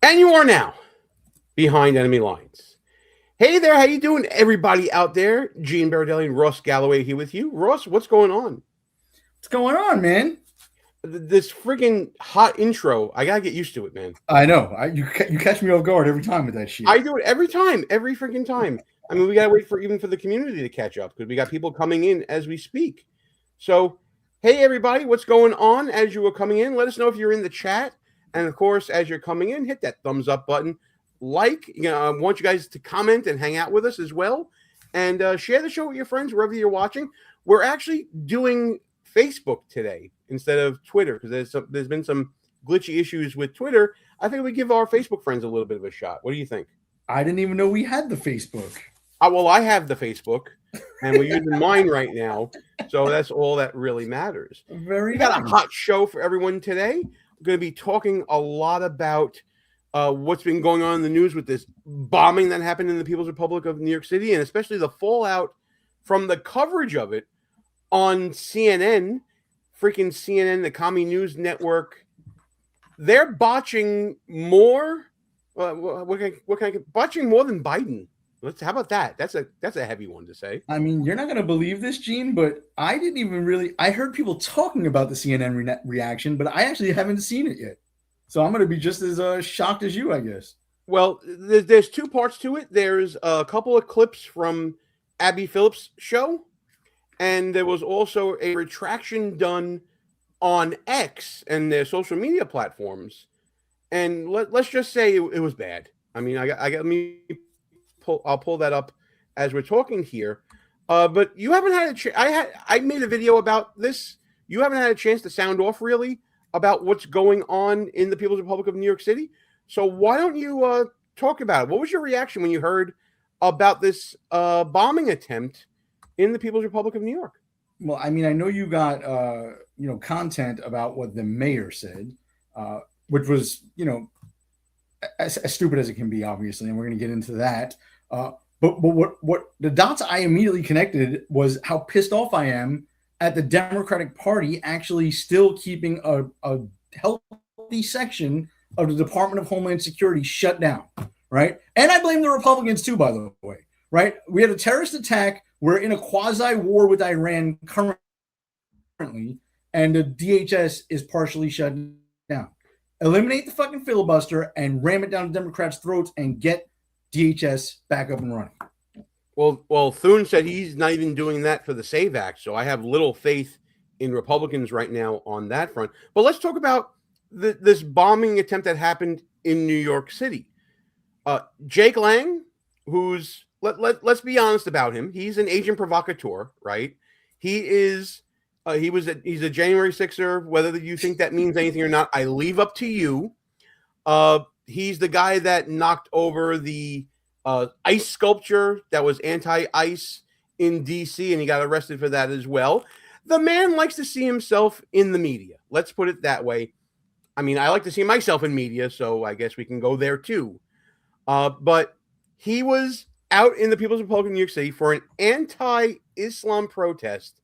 And you are now behind enemy lines. Hey there, how you doing, everybody out there? Gene Berardelli and Ross Galloway here with you. Ross, what's going on? What's going on, man? This freaking hot intro, I gotta get used to it, man. I know. You catch me off guard every time with that shit. I do it every time, every freaking time. I mean, we gotta wait for even for the community to catch up because we got people coming in as we speak. So, hey everybody, what's going on? As you were coming in, let us know if you're in the chat, and of course, as you're coming in, hit that thumbs up button. I want you guys to comment and hang out with us as well, and share the show with your friends wherever you're watching. We're actually doing Facebook today instead of Twitter because there's been some glitchy issues with Twitter. I think we give our Facebook friends a little bit of a shot. What do you think? I didn't even know we had the Facebook. Well, I have the Facebook, and we're using mine right now, so that's all that really matters. We got a hot show for everyone today. We're going to be talking a lot about what's been going on in the news with this bombing that happened in the People's Republic of New York City, and especially the fallout from the coverage of it on CNN, freaking CNN, the Commie News Network. They're botching more. Botching more than Biden. How about that? That's a heavy one to say. I mean, you're not going to believe this, Gene, but I didn't even really. I heard people talking about the CNN reaction, but I actually haven't seen it yet. So I'm going to be just as shocked as you, I guess. Well, there's two parts to it. There's a couple of clips from Abby Phillips' show, and there was also a retraction done on X and their social media platforms. And let's just say it was bad. I mean, I'll pull that up as we're talking here. But you haven't had a chance. I made a video about this. You haven't had a chance to sound off really about what's going on in the People's Republic of New York City. So why don't you talk about it? What was your reaction when you heard about this bombing attempt in the People's Republic of New York? Well, I mean, I know you got content about what the mayor said, which was as stupid as it can be, obviously, and we're going to get into that. But what the dots I immediately connected was how pissed off I am at the Democratic Party actually still keeping a healthy section of the Department of Homeland Security shut down, right? And I blame the Republicans too, by the way, right? We had a terrorist attack. We're in a quasi-war with Iran currently, and the DHS is partially shut down. Eliminate the fucking filibuster and ram it down the Democrats' throats and get DHS back up and running. Well, Thune said he's not even doing that for the SAVE Act, so I have little faith in Republicans right now on that front. But let's talk about this bombing attempt that happened in New York City. Jake Lang, who's let's be honest about him, he's an agent provocateur, right? He's a January 6er. Whether you think that means anything or not, I leave up to you. He's the guy that knocked over the ice sculpture that was anti-ice in D.C., and he got arrested for that as well. The man likes to see himself in the media. Let's put it that way. I mean, I like to see myself in media, so I guess we can go there too. But he was out in the People's Republic of New York City for an anti-Islam protest,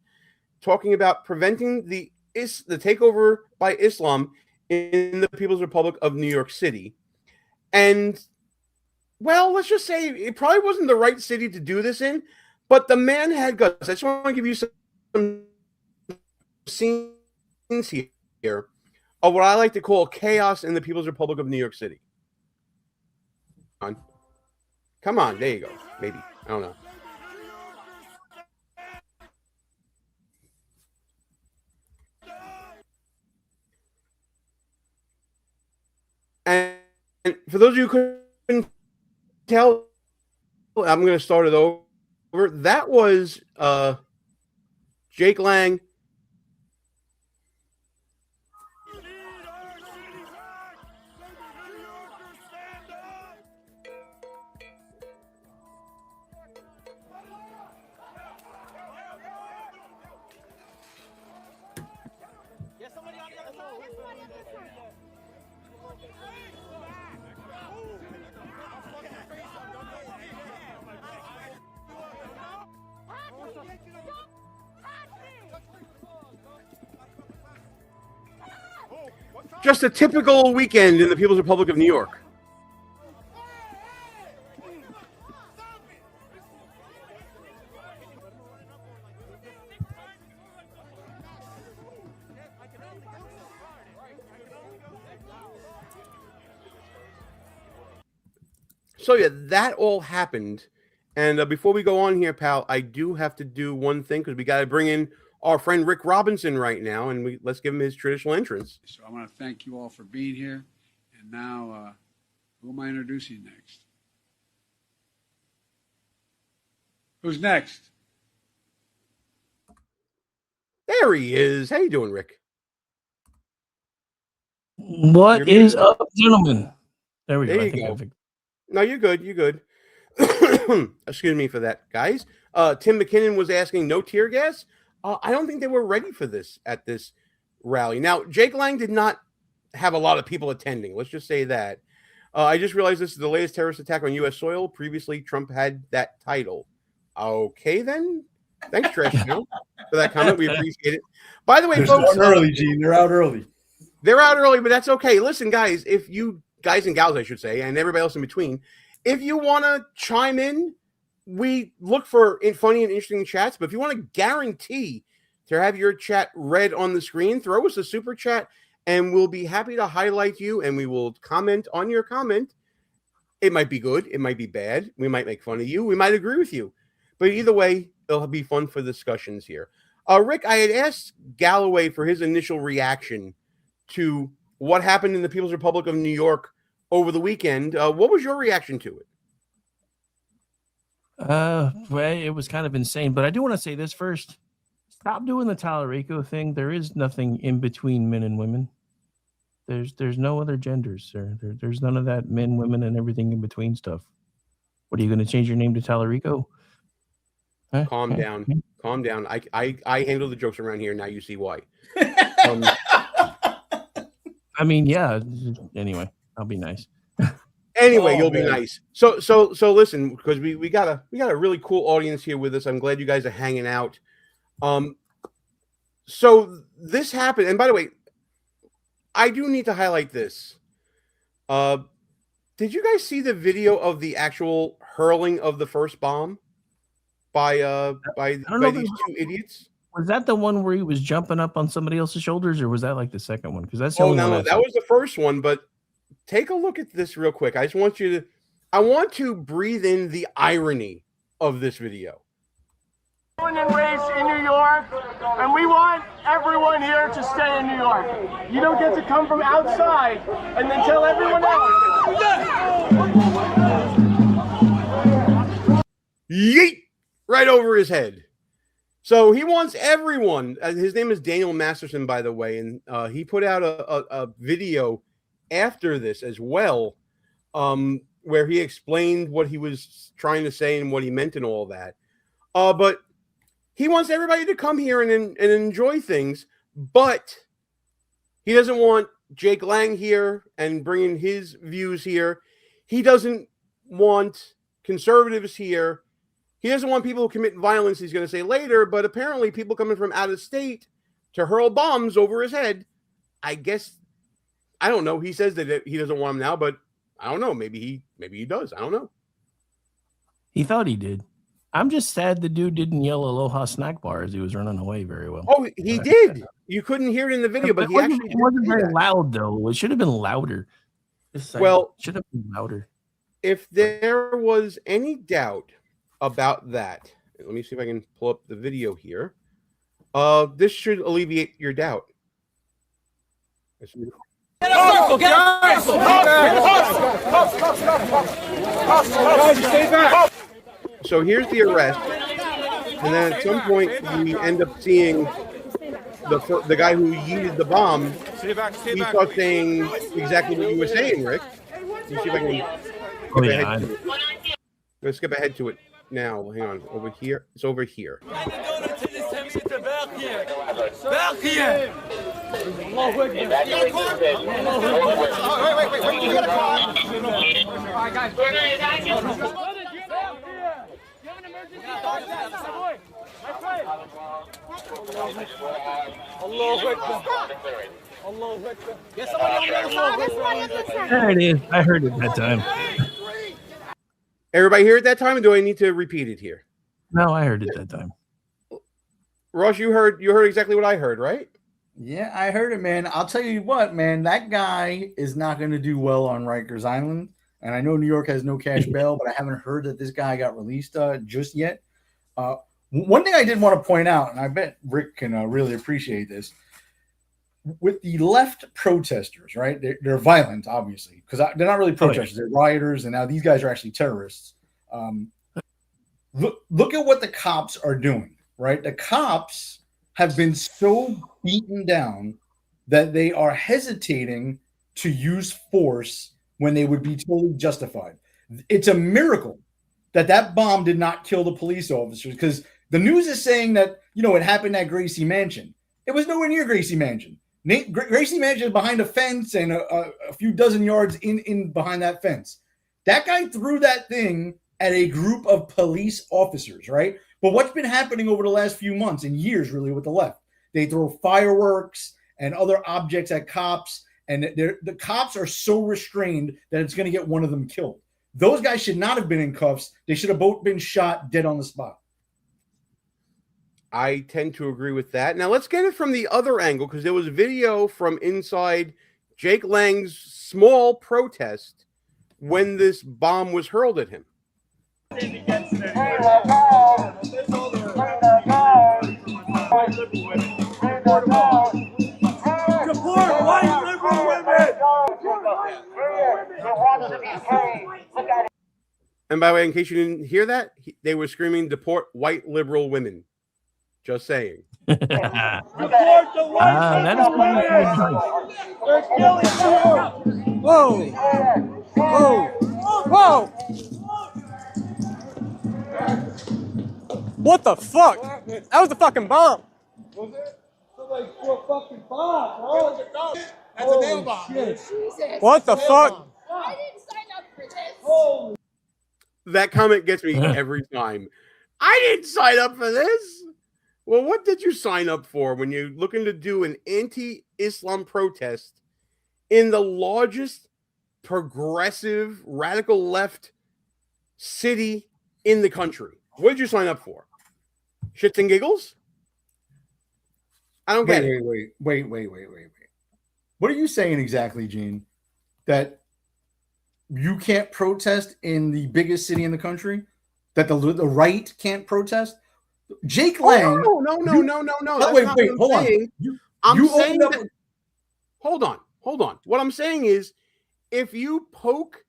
talking about preventing the takeover by Islam in the People's Republic of New York City. And, well, let's just say it probably wasn't the right city to do this in, but the man had guts. I just want to give you some scenes here of what I like to call chaos in the People's Republic of New York City. Come on, there you go. Maybe. I don't know. And for those of you who couldn't tell, I'm going to start it over. That was Jake Lang. Just a typical weekend in the People's Republic of New York. So yeah, that all happened. And before we go on here, pal, I do have to do one thing because we got to bring in our friend Rick Robinson right now, and let's give him his traditional entrance. So I want to thank you all for being here. And now, who am I introducing next? Who's next? There he is. How you doing, Rick? What is up, gentlemen? There we go. There you go. No, you're good. You're good. Excuse me for that, guys. Tim McKinnon was asking, no tear gas? I don't think they were ready for this at this rally. Now, Jake Lang did not have a lot of people attending. Let's just say that. I just realized this is the latest terrorist attack on U.S. soil. Previously, Trump had that title. Okay, then. Thanks, Trash Now, for that comment. We appreciate it. By the way, They're folks. out early, Gene. They're out early. They're out early, but that's okay. Listen, guys, if you guys and gals, I should say, and everybody else in between, if you want to chime in, we look for funny and interesting chats. But if you want to guarantee to have your chat read on the screen, throw us a super chat, and we'll be happy to highlight you, and we will comment on your comment. It might be good. It might be bad. We might make fun of you. We might agree with you. But either way, it'll be fun for discussions here. Rick, I had asked Galloway for his initial reaction to what happened in the People's Republic of New York over the weekend. What was your reaction to it? Well, it was kind of insane, but I do want to say this first. Stop doing the Tallarico thing. There is nothing in between men and women. There's no other genders, sir. There's none of that men, women, and everything in between stuff. What are you going to change your name to Tallarico? Huh? Calm down. Calm down. I handle the jokes around here. Now you see why. I mean, yeah. Anyway, I'll be nice. Anyway, you'll be nice. So listen, because we got a really cool audience here with us. I'm glad you guys are hanging out. So this happened, and by the way, I do need to highlight this. Did you guys see the video of the actual hurling of the first bomb by these two idiots? Was that the one where he was jumping up on somebody else's shoulders, or was that like the second one? Because that's the only one. That was the first one. But take a look at this real quick. I want to breathe in the irony of this video. Born and raised in New York, and we want everyone here to stay in New York. You don't get to come from outside and then tell everyone else. Yeet! Right over his head. So he wants everyone. His name is Daniel Masterson, by the way, and he put out a video after this as well, where he explained what he was trying to say and what he meant and all that. But he wants everybody to come here and enjoy things, but he doesn't want Jake Lang here and bringing his views here. He doesn't want conservatives here. He doesn't want people who commit violence, he's going to say later, but apparently people coming from out of state to hurl bombs over his head. I guess, I don't know. He says that he doesn't want them now, but I don't know. Maybe he does. I don't know. He thought he did. I'm just sad the dude didn't yell Aloha snack bar as he was running away very well. Oh, he did. You couldn't hear it in the video, but he actually it wasn't very loud, though. It should have been louder. Well, should have been louder. If there was any doubt about that, let me see if I can pull up the video here. This should alleviate your doubt. So here's the arrest, and then at some point we end up seeing the guy who yeeted the bomb. He starts saying exactly what you were saying, Rick. Let me see if I can skip ahead to it. I'm gonna skip ahead to it now. Hang on, over here. It's over here. There it is. I heard it that time. Everybody hear it that time, or do I need to repeat it here? No, I heard it that time. Ross, you heard exactly what I heard, right? Yeah, I heard it, man. I'll tell you what, man, that guy is not going to do well on Rikers Island. and I know New York has no cash bail, but I haven't heard that this guy got released just yet. One thing I did want to point out, and I bet Rick can really appreciate this, with the left protesters, right? They're violent, obviously, because they're not really protesters. They're rioters, and now these guys are actually terrorists. Look at what the cops are doing, right? The cops have been so beaten down that they are hesitating to use force when they would be totally justified. It's a miracle that bomb did not kill the police officers, because the news is saying that, it happened at Gracie Mansion. It was nowhere near Gracie Mansion. Gracie Mansion is behind a fence and a few dozen yards in behind that fence. That guy threw that thing at a group of police officers, right? But what's been happening over the last few months and years, really, with the left? They throw fireworks and other objects at cops, and the cops are so restrained that it's going to get one of them killed. Those guys should not have been in cuffs. They should have both been shot dead on the spot. I tend to agree with that. Now let's get it from the other angle, because there was a video from inside Jake Lang's small protest when this bomb was hurled at him. Support white liberal women! And by the way, in case you didn't hear that, they were screaming, "Deport white liberal women." Just saying. Support the white liberal women! They're killing you! Whoa! Whoa! Whoa! What the fuck? That was a fucking bomb. Was it? Somebody threw a fucking bomb, bro. That's a nail bomb. Jesus. What the fuck? I didn't sign up for this. That comment gets me every time. I didn't sign up for this. Well, what did you sign up for when you're looking to do an anti-Islam protest in the largest progressive radical left city in the country? What did you sign up for? Shits and giggles? I don't get it. Wait. What are you saying exactly, Gene? That you can't protest in the biggest city in the country? That the right can't protest? Jake Lang. No. Wait, hold on. I'm saying that. Hold on. What I'm saying is, if you poke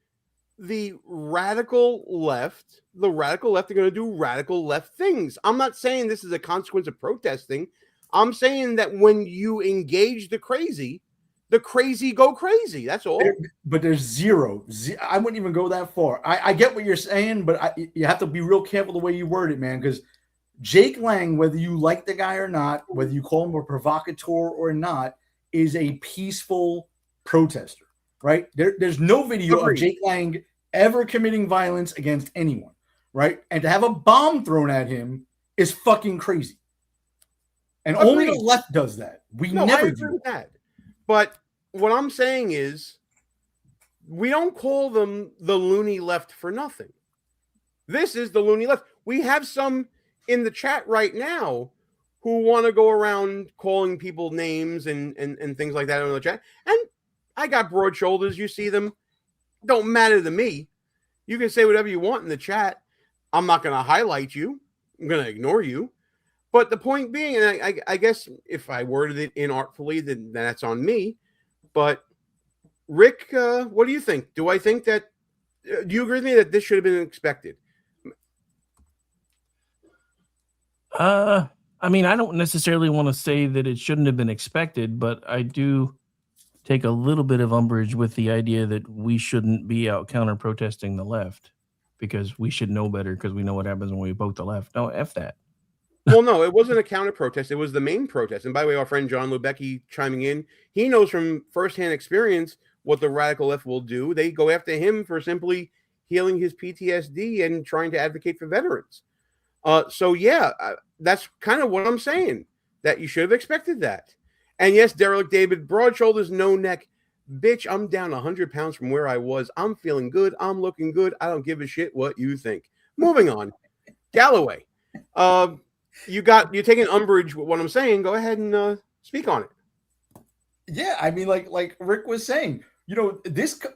the radical left are going to do radical left things. I'm not saying this is a consequence of protesting. I'm saying that when you engage the crazy go crazy. That's all. But there's zero. I wouldn't even go that far. I get what you're saying, but you have to be real careful the way you word it, man, because Jake Lang, whether you like the guy or not, whether you call him a provocateur or not, is a peaceful protester, right? There's no video of Jake Lang ever committing violence against anyone, right? And to have a bomb thrown at him is fucking crazy. And only the left does that. We never do that. But what I'm saying is, we don't call them the loony left for nothing. This is the loony left. We have some in the chat right now who want to go around calling people names and things like that in the chat. And I got broad shoulders. You see them. Don't matter to me. You can say whatever you want in the chat. I'm not going to highlight you. I'm going to ignore you. But the point being, and I guess if I worded it inartfully, then that's on me. But Rick, what do you think? Do I think that? Do you agree with me that this should have been expected? I mean, I don't necessarily want to say that it shouldn't have been expected, but I do take a little bit of umbrage with the idea that we shouldn't be out counter protesting the left, because we should know better, because we know what happens when we vote the left. No, F that. Well, no, it wasn't a counter protest. It was the main protest. And by the way, our friend John Lubecki chiming in, he knows from firsthand experience what the radical left will do. They go after him for simply healing his PTSD and trying to advocate for veterans. So, yeah, that's kind of what I'm saying, that you should have expected that. And yes, Derek David, broad shoulders, no neck. Bitch, I'm down 100 pounds from where I was. I'm feeling good. I'm looking good. I don't give a shit what you think. Moving on. Galloway. You're taking umbrage with what I'm saying. Go ahead and speak on it. Yeah, I mean, like Rick was saying,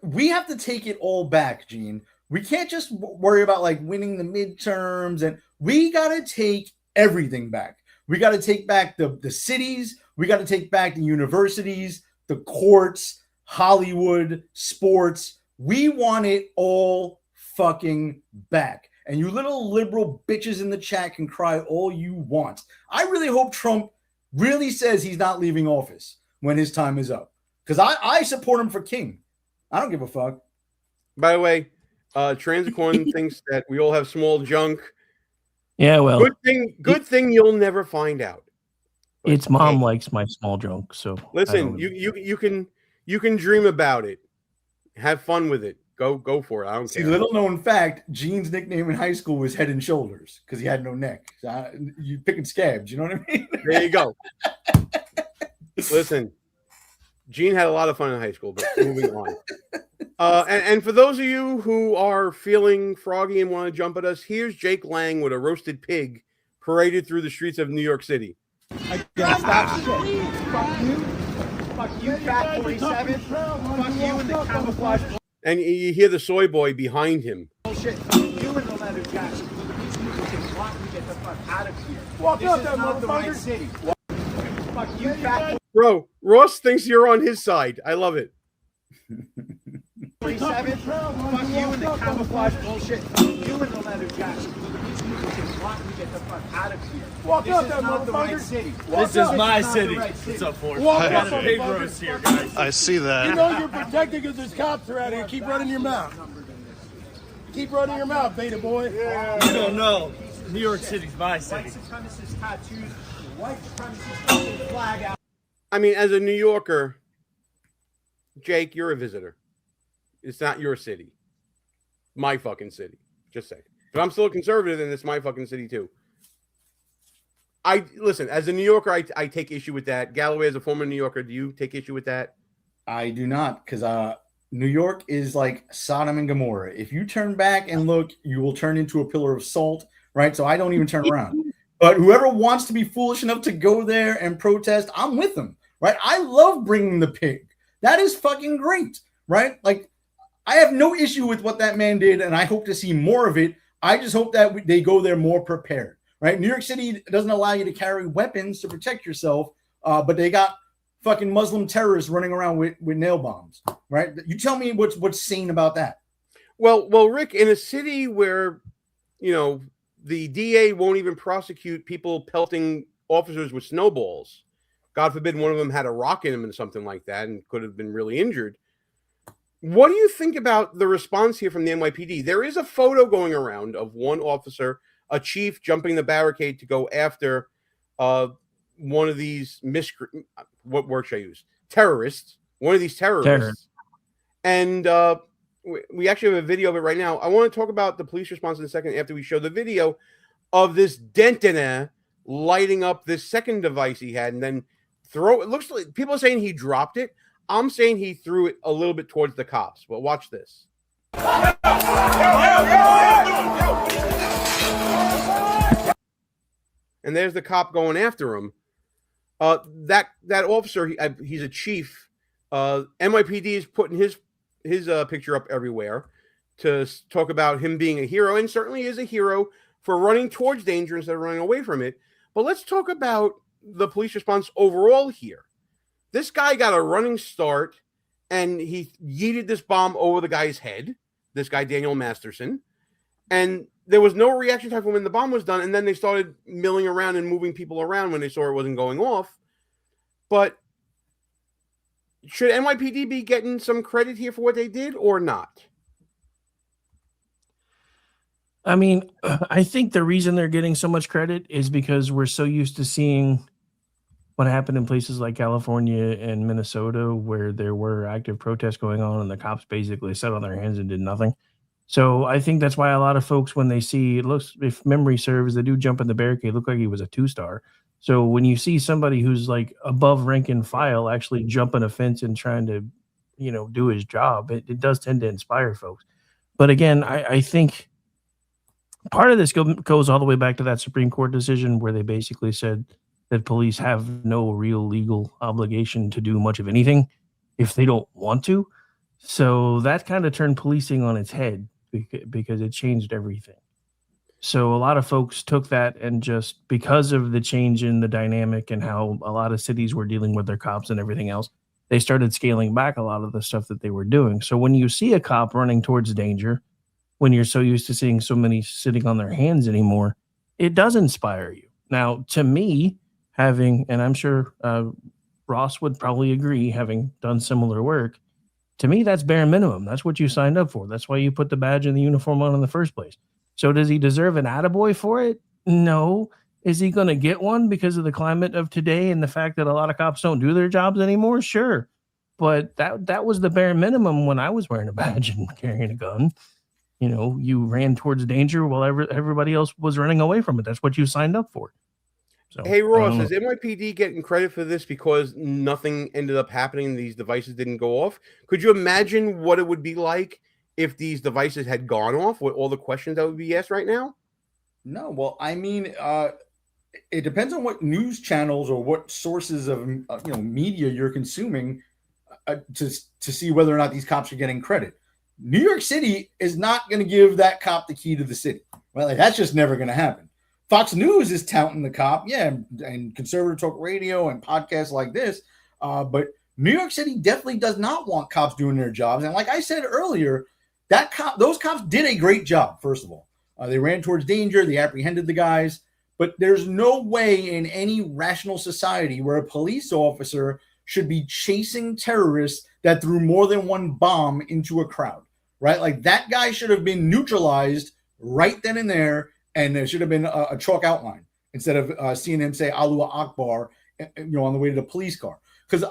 we have to take it all back, Gene. We can't just worry about like winning the midterms, and we got to take everything back. We got to take back the cities. We got to take back the universities, the courts, Hollywood, sports. We want it all fucking back. And you little liberal bitches in the chat can cry all you want. I really hope Trump really says he's not leaving office when his time is up. Because I support him for king. I don't give a fuck. By the way, Transicorn thinks that we all have small junk. Yeah, well, good thing you'll never find out. But, its mom likes my small junk, so listen, you can dream about it. Have fun with it. Go for it. I don't care. Little known fact, Gene's nickname in high school was Head and Shoulders because he had no neck. So you picking scabs, you know what I mean? There you go. Listen, Gene had a lot of fun in high school, but moving on. And for those of you who are feeling froggy and want to jump at us, here's Jake Lang with a roasted pig paraded through the streets of New York City. I can't stop shit. Fuck you. Fuck you, Cat 47. Fuck you and the camouflage And you hear the soy boy behind him. bullshit. Fuck you and the leather jacket. These people can walk and get the fuck out of here. Walk this out is there, not the right motherfucker. city. Fuck you, Cat Bro, Ross thinks you're on his side. I love it. 47. Fuck you and the camouflage bullshit. Fuck you and the leather jacket. These people can walk and get the fuck out of here. Walk this out is there, not the right motherfucker. city. This is my not the city. right city. What's up, Forrest? Walk I out, got a big motherfucker. roast here, guys. I see that. You know you're protected because there's cops around here. Keep running your mouth. Keep running your mouth, beta boy. You don't know. New York City's my city. White supremacist tattoos. White supremacist flag out. I mean, as a New Yorker, Jake, you're a visitor. It's not your city. My fucking city. Just saying. But I'm still a conservative, and it's my fucking city too. Listen, as a New Yorker, I take issue with that. Galloway, as a former New Yorker, do you take issue with that? I do not, because New York is like Sodom and Gomorrah. If you turn back and look, you will turn into a pillar of salt, right? So I don't even turn around. But whoever wants to be foolish enough to go there and protest, I'm with them, right? I love bringing the pig. That is fucking great, right? Like, I have no issue with what that man did, and I hope to see more of it. I just hope that they go there more prepared, right? New York City doesn't allow you to carry weapons to protect yourself, but they got fucking Muslim terrorists running around with nail bombs, right? You tell me what's sane about that. Well, Rick, in a city where, the DA won't even prosecute people pelting officers with snowballs, God forbid one of them had a rock in him and something like that and could have been really injured. What do you think about the response here from the NYPD? There is a photo going around of one officer, a chief, jumping the barricade to go after one of these what word should I use? Terrorists. One of these terrorists. And we actually have a video of it right now. I want to talk about the police response in a second after we show the video of this Dentoner lighting up this second device he had and then it looks like people are saying he dropped it. I'm saying he threw it a little bit towards the cops, but watch this. And there's the cop going after him. That officer, he's a chief. NYPD is putting his picture up everywhere to talk about him being a hero, and certainly is a hero for running towards danger instead of running away from it. But let's talk about the police response overall here. This guy got a running start, and he yeeted this bomb over the guy's head, this guy, Daniel Masterson. And there was no reaction time from when the bomb was done, and then they started milling around and moving people around when they saw it wasn't going off. But should NYPD be getting some credit here for what they did or not? I mean, I think the reason they're getting so much credit is because we're so used to seeing what happened in places like California and Minnesota, where there were active protests going on and the cops basically sat on their hands and did nothing. So I think that's why a lot of folks, when they see, it looks, if memory serves, the dude jump in the barricade looked like he was a 2-star. So when you see somebody who's like above rank and file actually jumping a fence and trying to, do his job, it does tend to inspire folks. But again, I think part of this goes all the way back to that Supreme Court decision where they basically said that police have no real legal obligation to do much of anything if they don't want to. So that kind of turned policing on its head because it changed everything. So a lot of folks took that and just because of the change in the dynamic and how a lot of cities were dealing with their cops and everything else, they started scaling back a lot of the stuff that they were doing. So when you see a cop running towards danger, when you're so used to seeing so many sitting on their hands anymore, it does inspire you. Now, to me, having, and I'm sure Ross would probably agree, having done similar work, to me, that's bare minimum. That's what you signed up for. That's why you put the badge and the uniform on in the first place. So does he deserve an attaboy for it? No. Is he going to get one because of the climate of today and the fact that a lot of cops don't do their jobs anymore? Sure. But that was the bare minimum when I was wearing a badge and carrying a gun. You know, you ran towards danger while everybody else was running away from it. That's what you signed up for. So, Hey, Ross, is NYPD getting credit for this because nothing ended up happening? These devices didn't go off. Could you imagine what it would be like if these devices had gone off with all the questions that would be asked right now? No, well, I mean, it depends on what news channels or what sources of media you're consuming to see whether or not these cops are getting credit. New York City is not going to give that cop the key to the city. Well, like, that's just never going to happen. Fox News is touting the cop, yeah, and conservative talk radio and podcasts like this. But New York City definitely does not want cops doing their jobs. And like I said earlier, those cops did a great job. First of all, they ran towards danger, they apprehended the guys. But there's no way in any rational society where a police officer should be chasing terrorists that threw more than one bomb into a crowd, right? Like that guy should have been neutralized right then and there. And there should have been a chalk outline instead of seeing him say Allahu Akbar, on the way to the police car. Because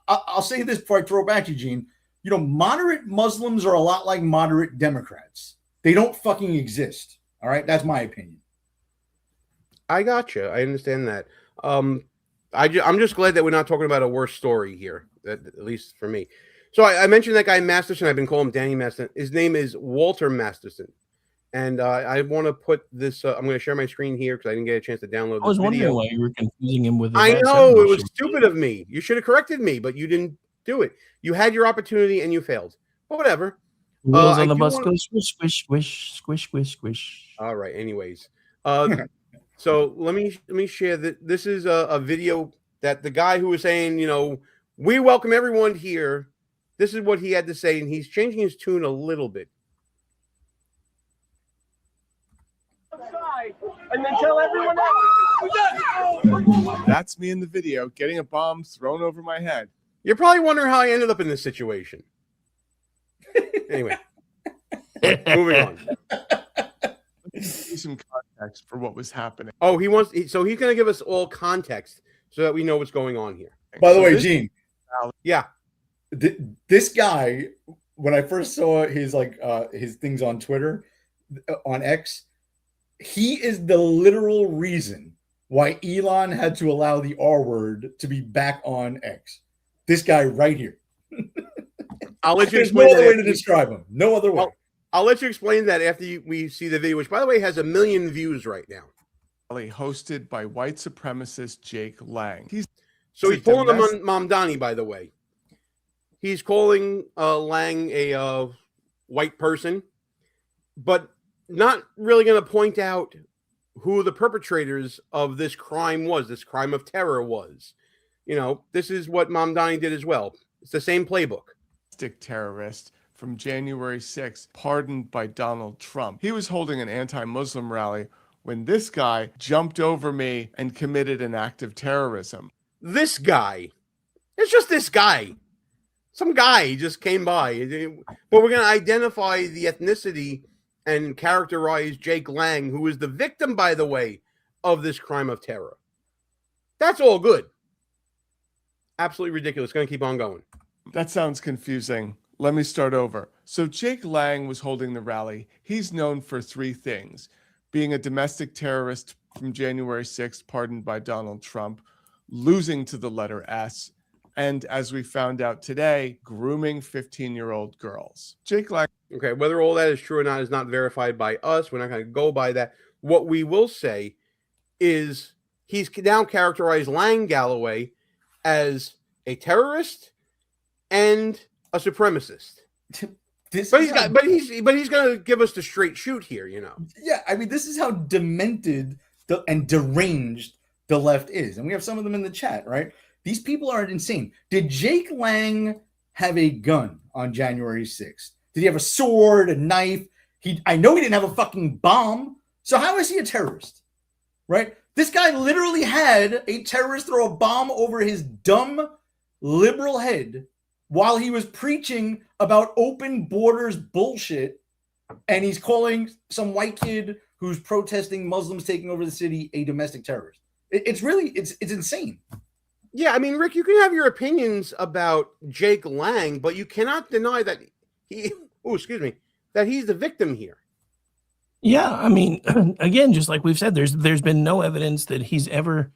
I'll say this before I throw it back to Gene. Moderate Muslims are a lot like moderate Democrats. They don't fucking exist. All right, that's my opinion. I gotcha. I understand that. I'm just glad that we're not talking about a worse story here, at least for me. So I mentioned that guy Masterson. I've been calling him Danny Masterson. His name is Walter Masterson. And I want to put this. I'm going to share my screen here because I didn't get a chance to download. I was wondering why you were confusing him with. I know it was stupid of me. You should have corrected me, but you didn't do it. You had your opportunity and you failed. But whatever. Wheels on the bus go squish, squish, squish, squish, squish, squish. All right. Anyways, so let me share that. This is a video that the guy who was saying, we welcome everyone here. This is what he had to say, and he's changing his tune a little bit. And then tell everyone else. That's me in the video getting a bomb thrown over my head. You're probably wondering how I ended up in this situation. Anyway, moving on. Some context for what was happening. Oh, so he's going to give us all context so that we know what's going on here. By the way, Gene. Yeah. This guy, when I first saw his things on Twitter, on X, he is the literal reason why Elon had to allow the R word to be back on X. This guy right here. I'll let you There's explain. No other way to describe him. No other way. I'll let you explain that after we see the video, which, by the way, has 1 million views right now. Hosted by white supremacist Jake Lang. He's calling him Mamdani, by the way. He's calling Lang a white person, but not really going to point out who the perpetrators of this crime was, this crime of terror was. This is what Mamdani did as well. It's the same playbook. Terrorist from January 6th, pardoned by Donald Trump. He was holding an anti-Muslim rally when this guy jumped over me and committed an act of terrorism. This guy. It's just this guy. Some guy just came by. But we're going to identify the ethnicity and characterize Jake Lang, who is the victim, by the way, of this crime of terror. That's all good. Absolutely ridiculous. Going to keep on going. That sounds confusing. Let me start over. So Jake Lang was holding the rally. He's known for 3 things: being a domestic terrorist from January 6th, pardoned by Donald Trump, losing to the letter S, and as we found out today, grooming 15-year-old girls. Jake Lang. Okay, whether all that is true or not is not verified by us. We're not going to go by that. What we will say is he's now characterized Lang Galloway as a terrorist and a supremacist. But he's going to give us the straight shoot here, you know. Yeah, I mean, this is how demented and deranged the left is, and we have some of them in the chat, right? These people are insane. Did Jake Lang have a gun on January 6th? Did he have a sword, a knife? I know he didn't have a fucking bomb. So how is he a terrorist? Right? This guy literally had a terrorist throw a bomb over his dumb liberal head while he was preaching about open borders bullshit, and he's calling some white kid who's protesting Muslims taking over the city a domestic terrorist. It's insane. Yeah, I mean, Rick, you can have your opinions about Jake Lang, but you cannot deny that that he's the victim here. Yeah, I mean, again, just like we've said, there's been no evidence that he's ever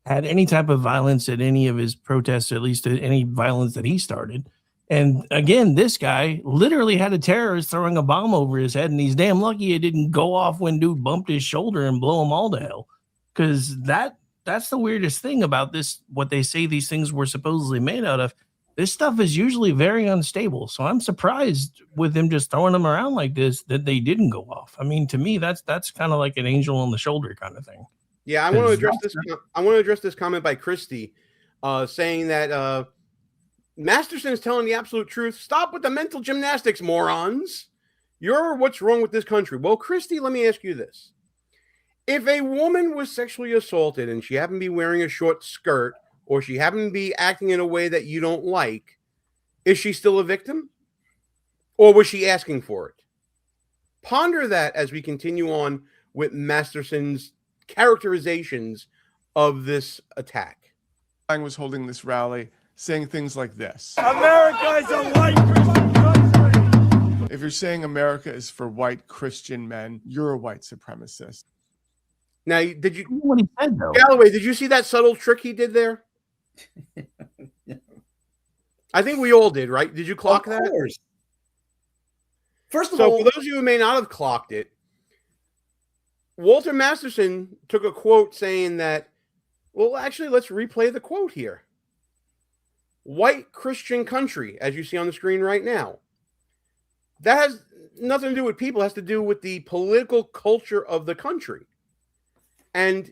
had any type of violence at any of his protests, at least any violence that he started. And again, this guy literally had a terrorist throwing a bomb over his head, and he's damn lucky it didn't go off when dude bumped his shoulder and blow him all to hell. Because that's the weirdest thing about this, what they say these things were supposedly made out of. This stuff is usually very unstable. So I'm surprised with them just throwing them around like this that they didn't go off. I mean, to me, that's kind of like an angel on the shoulder kind of thing. Yeah, I want to address this. I want to address this comment by Christy, saying that Masterson is telling the absolute truth. Stop with the mental gymnastics, morons. You're what's wrong with this country. Well, Christy, let me ask you this. If a woman was sexually assaulted and she happened to be wearing a short skirt or she happened to be acting in a way that you don't like, is she still a victim? Or was she asking for it? Ponder that as we continue on with Masterson's characterizations of this attack. Lang was holding this rally saying things like this. America is a white Christian country. If you're saying America is for white Christian men, you're a white supremacist. Now, did you, What he said, though. Galloway, did you see that subtle trick he did there? I think we all did, right? Did you clock that? First of So, all, for those of you who may not have clocked it, Walter Masterson took a quote saying that, well, actually, let's replay the quote here. White Christian country, as you see on the screen right now. That has nothing to do with people. It has to do with the political culture of the country. And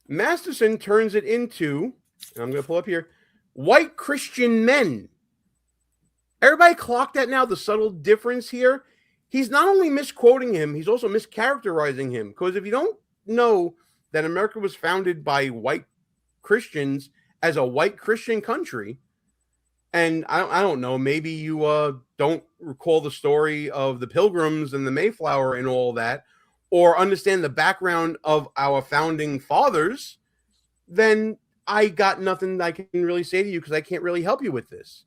Masterson turns it into, and I'm going to pull up here, white Christian men. Everybody clock that now, the subtle difference here? He's not only misquoting him, he's also mischaracterizing him. Because if you don't know that America was founded by white Christians as a white Christian country, and I don't know, maybe you don't recall the story of the Pilgrims and the Mayflower and all that, or understand the background of our founding fathers, then I got nothing I can really say to you because I can't really help you with this.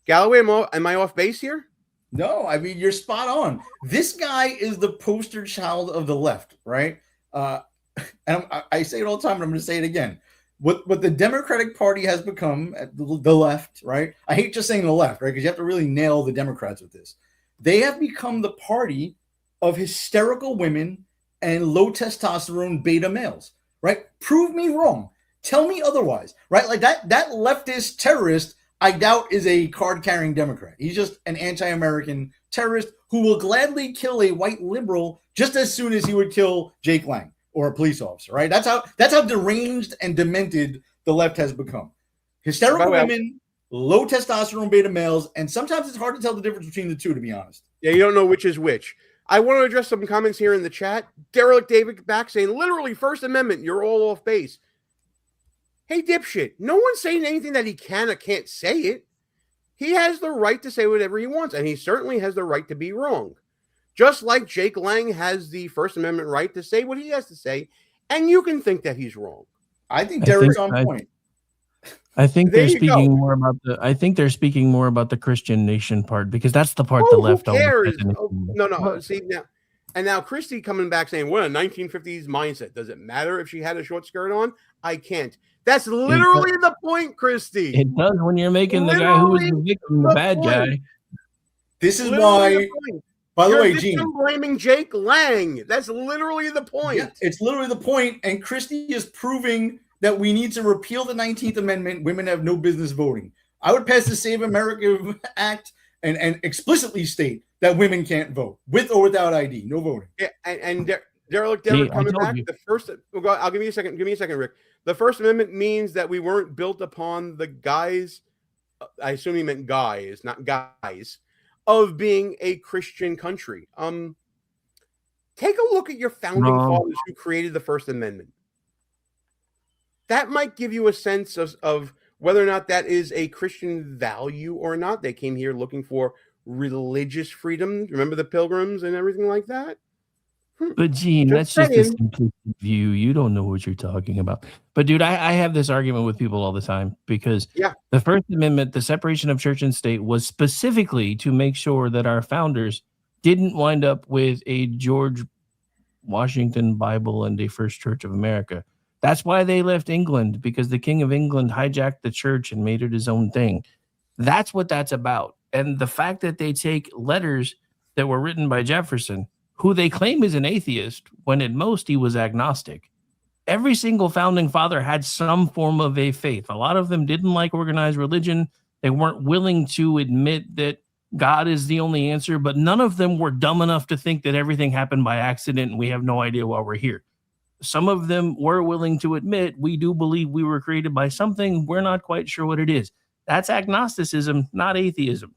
Galloway, am I off base here? no, I mean, you're spot on. This guy is the poster child of the left, right? And I say it all the time, and I'm going to say it again. What the Democratic Party has become, the left, right? I hate just saying the left, right? Because you have to really nail the Democrats with this. They have become the party of hysterical women and low testosterone beta males, right? Prove me wrong. Tell me otherwise, right? Like that leftist terrorist, I doubt is a card-carrying Democrat. He's just an anti-American terrorist who will gladly kill a white liberal just as soon as he would kill Jake Lang or a police officer, right? That's how deranged and demented the left has become. Hysterical women, low testosterone beta males, and sometimes it's hard to tell the difference between the two, to be honest. Yeah, you don't know which is which. I want to address some comments here in the chat. Derek David back saying, literally, First Amendment, you're all off base. Hey, dipshit, no one's saying anything that he can or can't say it. He has the right to say whatever he wants, and he certainly has the right to be wrong. Just like Jake Lang has the First Amendment right to say what he has to say, and you can think that he's wrong. I think Derek's on point. I think There they're you speaking go. more about the. I think they're speaking more about the Christian nation part because that's the part the Oh, left who always cares? doesn't Oh, no. See now, and now Christy coming back saying, "What a 1950s mindset? Does it matter if she had a short skirt on? I can't." That's literally the point, Christy. It does when you're making the guy who was the victim the bad guy. This is Literally why, the point. by the You're way, victim Gene, blaming Jake Lang. That's literally the point. yeah, it's literally the point, and Christie is proving that we need to repeal the 19th Amendment. Women have no business voting. I would pass the Save America Act and explicitly state that women can't vote with or without ID, no voting. Yeah, and Derek See, coming I told back. you. The first, I'll give you a second. Give me a second, Rick. The First Amendment means that we weren't built upon the guise. I assume he meant guys, not guys, of being a Christian country. Take a look at your founding fathers who created the First Amendment. That might give you a sense of whether or not that is a Christian value or not. They came here looking for religious freedom. Remember the Pilgrims and everything like that? But Gene, Just that's just a saying. simplistic view. You don't know what you're talking about. But dude, I have this argument with people all the time because Yeah. the First Amendment, the separation of church and state, was specifically to make sure that our founders didn't wind up with a George Washington Bible and a First Church of America. That's why they left England, because the King of England hijacked the church and made it his own thing. That's what that's about. And the fact that they take letters that were written by Jefferson, who they claim is an atheist, when at most he was agnostic. Every single founding father had some form of a faith. A lot of them didn't like organized religion. They weren't willing to admit that God is the only answer, but none of them were dumb enough to think that everything happened by accident and we have no idea why we're here. Some of them were willing to admit, we do believe we were created by something. We're not quite sure what it is. That's agnosticism, not atheism.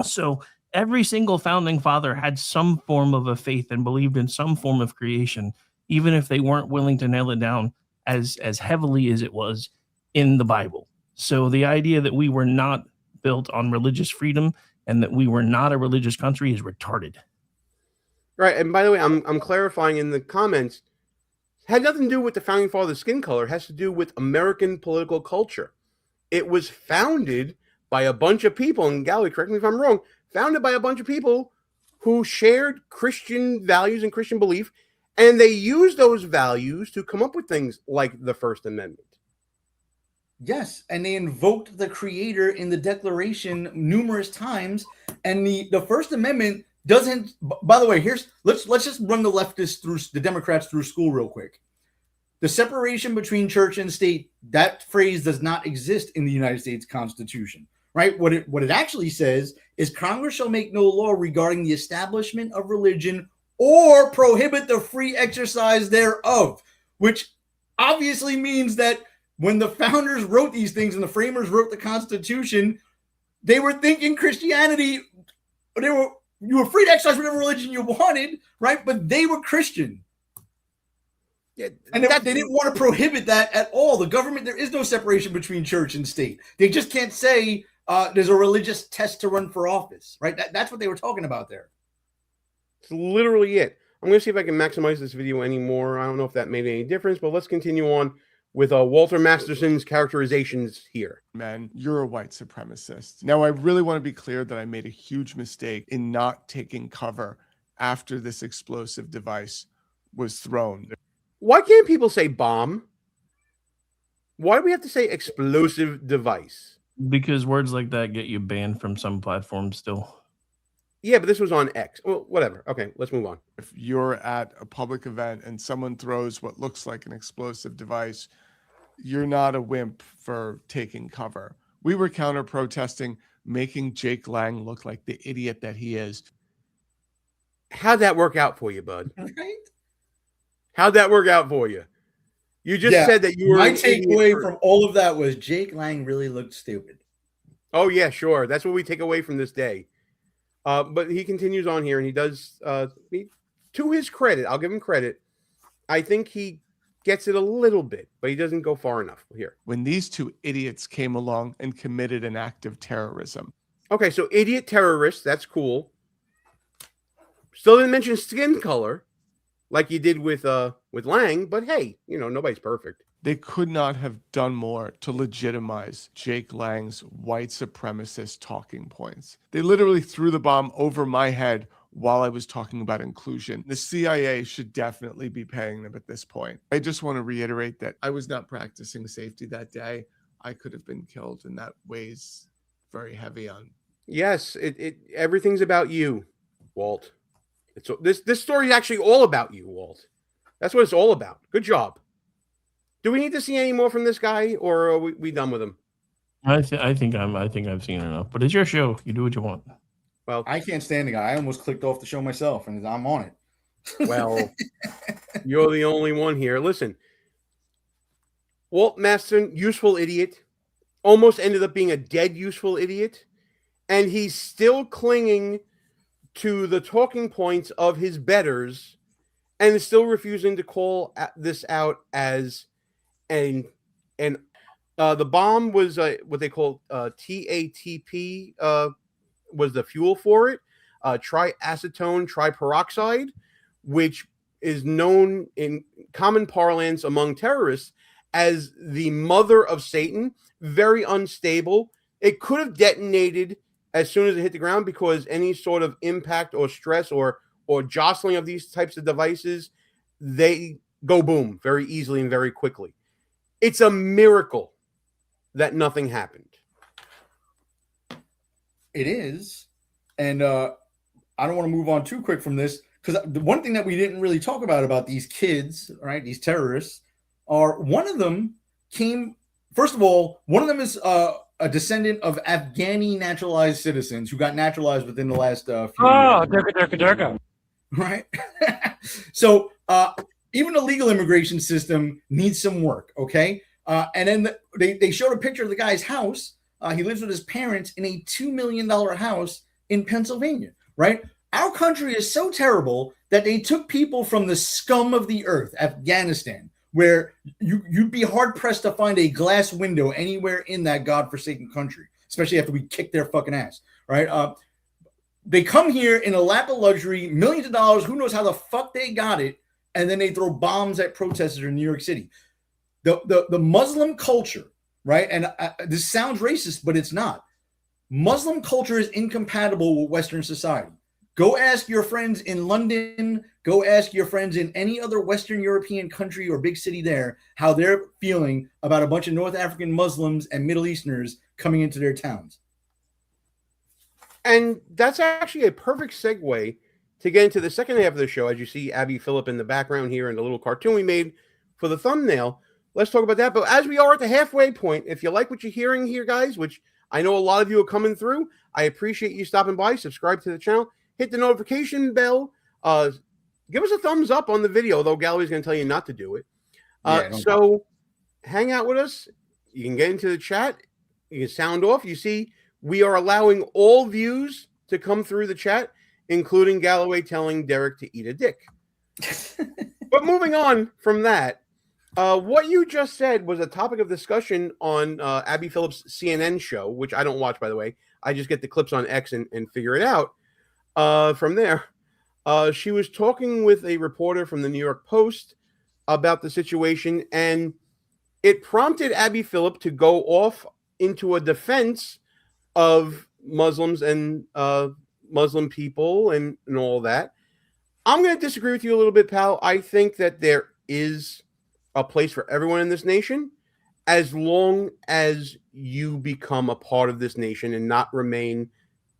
So every single founding father had some form of a faith and believed in some form of creation, even if they weren't willing to nail it down as heavily as it was in the Bible. So the idea that we were not built on religious freedom and that we were not a religious country is retarded. Right. And by the way, I'm clarifying in the comments, had nothing to do with the founding fathers' skin color. It has to do with American political culture. It was founded by a bunch of people, and Galloway, correct me if I'm wrong, founded by a bunch of people who shared Christian values and Christian belief, and they used those values to come up with things like the First Amendment. Yes, and they invoked the creator in the Declaration numerous times, and the First Amendment doesn't. By the way, let's just run the leftists through the Democrats through school real quick. The separation between church and state, that phrase does not exist in the United States Constitution, right? What it actually says is Congress shall make no law regarding the establishment of religion or prohibit the free exercise thereof, which obviously means that when the founders wrote these things and the framers wrote the Constitution, they were thinking Christianity, you were free to exercise whatever religion you wanted, right? But they were Christian. Yeah, and they didn't want to prohibit that at all. The government, there is no separation between church and state. They just can't say there's a religious test to run for office, right? That's what they were talking about there. It's literally it. I'm going to see if I can maximize this video anymore. I don't know if that made any difference, but let's continue on with Walter Masterson's characterizations here. Man, you're a white supremacist. Now, I really want to be clear that I made a huge mistake in not taking cover after this explosive device was thrown. Why can't people say bomb? Why do we have to say explosive device? Because words like that get you banned from some platforms still. Yeah, but this was on X. Well, whatever. Okay, let's move on. If you're at a public event and someone throws what looks like an explosive device, you're not a wimp for taking cover. We were counter-protesting, making Jake Lang look like the idiot that he is. How'd that work out for you, bud? Right? How'd that work out for you? You just said that you were. My takeaway from all of that was Jake Lang really looked stupid. Oh, yeah, sure. That's what we take away from this day. But he continues on here, and he does, to his credit, I'll give him credit, I think he gets it a little bit, but he doesn't go far enough here. When these two idiots came along and committed an act of terrorism. Okay, so idiot terrorists, that's cool. Still didn't mention skin color, like you did with Lang, but hey, nobody's perfect. They could not have done more to legitimize Jake Lang's white supremacist talking points. They literally threw the bomb over my head while I was talking about inclusion. The CIA should definitely be paying them at this point. I just want to reiterate that I was not practicing safety that day. I could have been killed, and that weighs very heavy on. Yes, everything's about you, Walt. This story is actually all about you, Walt. That's what it's all about. Good job. Do we need to see any more from this guy, or are we done with him? I think I've seen enough. But it's your show. You do what you want. Well, I can't stand the guy. I almost clicked off the show myself, and I'm on it. well, you're the only one here. Listen, Walt Maston, useful idiot, almost ended up being a dead useful idiot, and he's still clinging to the talking points of his betters and is still refusing to call this out as the bomb was what they call TATP was the fuel for it, triacetone triperoxide, which is known in common parlance among terrorists as the mother of Satan. Very unstable. It could have detonated as soon as it hit the ground because any sort of impact or stress or jostling of these types of devices, they go boom very easily and very quickly. It's a miracle that nothing happened. It is. And I don't want to move on too quick from this, because the one thing that we didn't really talk about these kids, right, these terrorists, are one of them came, first of all, one of them is a descendant of Afghani naturalized citizens who got naturalized within the last few years. Durga. Right? So even the legal immigration system needs some work, okay? And then they showed a picture of the guy's house. He lives with his parents in a $2 million house in Pennsylvania, right? Our country is so terrible that they took people from the scum of the earth, Afghanistan, where you'd be hard-pressed to find a glass window anywhere in that godforsaken country, especially after we kick their fucking ass, right? They come here in a lap of luxury, millions of dollars, who knows how the fuck they got it, and then they throw bombs at protesters in New York City. The Muslim culture, right? And this sounds racist, but it's not. Muslim culture is incompatible with Western society. Go ask your friends in London, go ask your friends in any other Western European country or big city there how they're feeling about a bunch of North African Muslims and Middle Easterners coming into their towns. And that's actually a perfect segue to get into the second half of the show. As you see Abby Phillip in the background here in the little cartoon we made for the thumbnail. Let's talk about that. But as we are at the halfway point, if you like what you're hearing here, guys, which I know a lot of you are coming through, I appreciate you stopping by. Subscribe to the channel. Hit the notification bell. Give us a thumbs up on the video, though Galloway's going to tell you not to do it. So hang out with us. You can get into the chat. You can sound off. You see, we are allowing all views to come through the chat, including Galloway telling Derek to eat a dick. But moving on from that, what you just said was a topic of discussion on Abby Phillip's CNN show, which I don't watch, by the way. I just get the clips on X and figure it out. From there, she was talking with a reporter from the New York Post about the situation, and it prompted Abby Phillip to go off into a defense of Muslims and Muslim people and all that. I'm going to disagree with you a little bit, pal. I think that there is a place for everyone in this nation as long as you become a part of this nation and not remain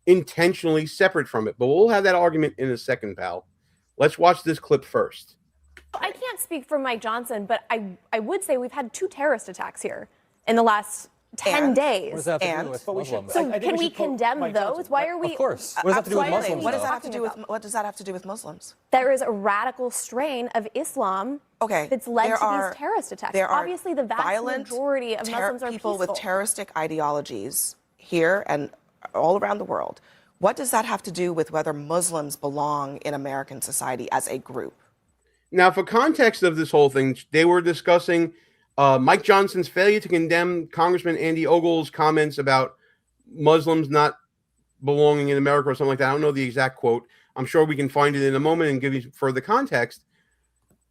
intentionally separate from it. But we'll have that argument in a second, pal. Let's watch this clip first. I can't speak for Mike Johnson, but I would say we've had 2 terrorist attacks here in the last 10 days. What does that have to do with Muslims? So can we condemn those? Why are we? Of course. What does that have to do with Muslims? What does that have to do with? What does that have to do with Muslims? There is a radical strain of Islam that's led to these terrorist attacks. Obviously, the vast majority of Muslims are people with terroristic ideologies here and all around the world. What does that have to do with whether Muslims belong in American society as a group? Now, for context of this whole thing, they were discussing Mike Johnson's failure to condemn Congressman Andy Ogle's comments about Muslims not belonging in America or something like that. I don't know the exact quote. I'm sure we can find it in a moment and give you further context.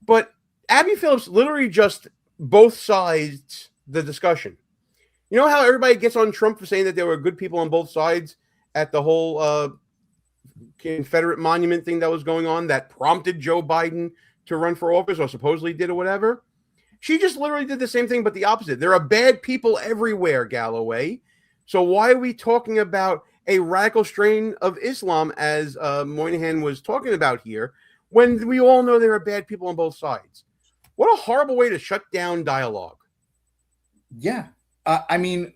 But Abby Phillips literally just both sides the discussion. You know how everybody gets on Trump for saying that there were good people on both sides at the whole Confederate monument thing that was going on that prompted Joe Biden to run for office, or supposedly did, or whatever? She just literally did the same thing, but the opposite. There are bad people everywhere, Galloway. So why are we talking about a radical strain of Islam, as Moynihan was talking about here, when we all know there are bad people on both sides? What a horrible way to shut down dialogue. Yeah. I mean,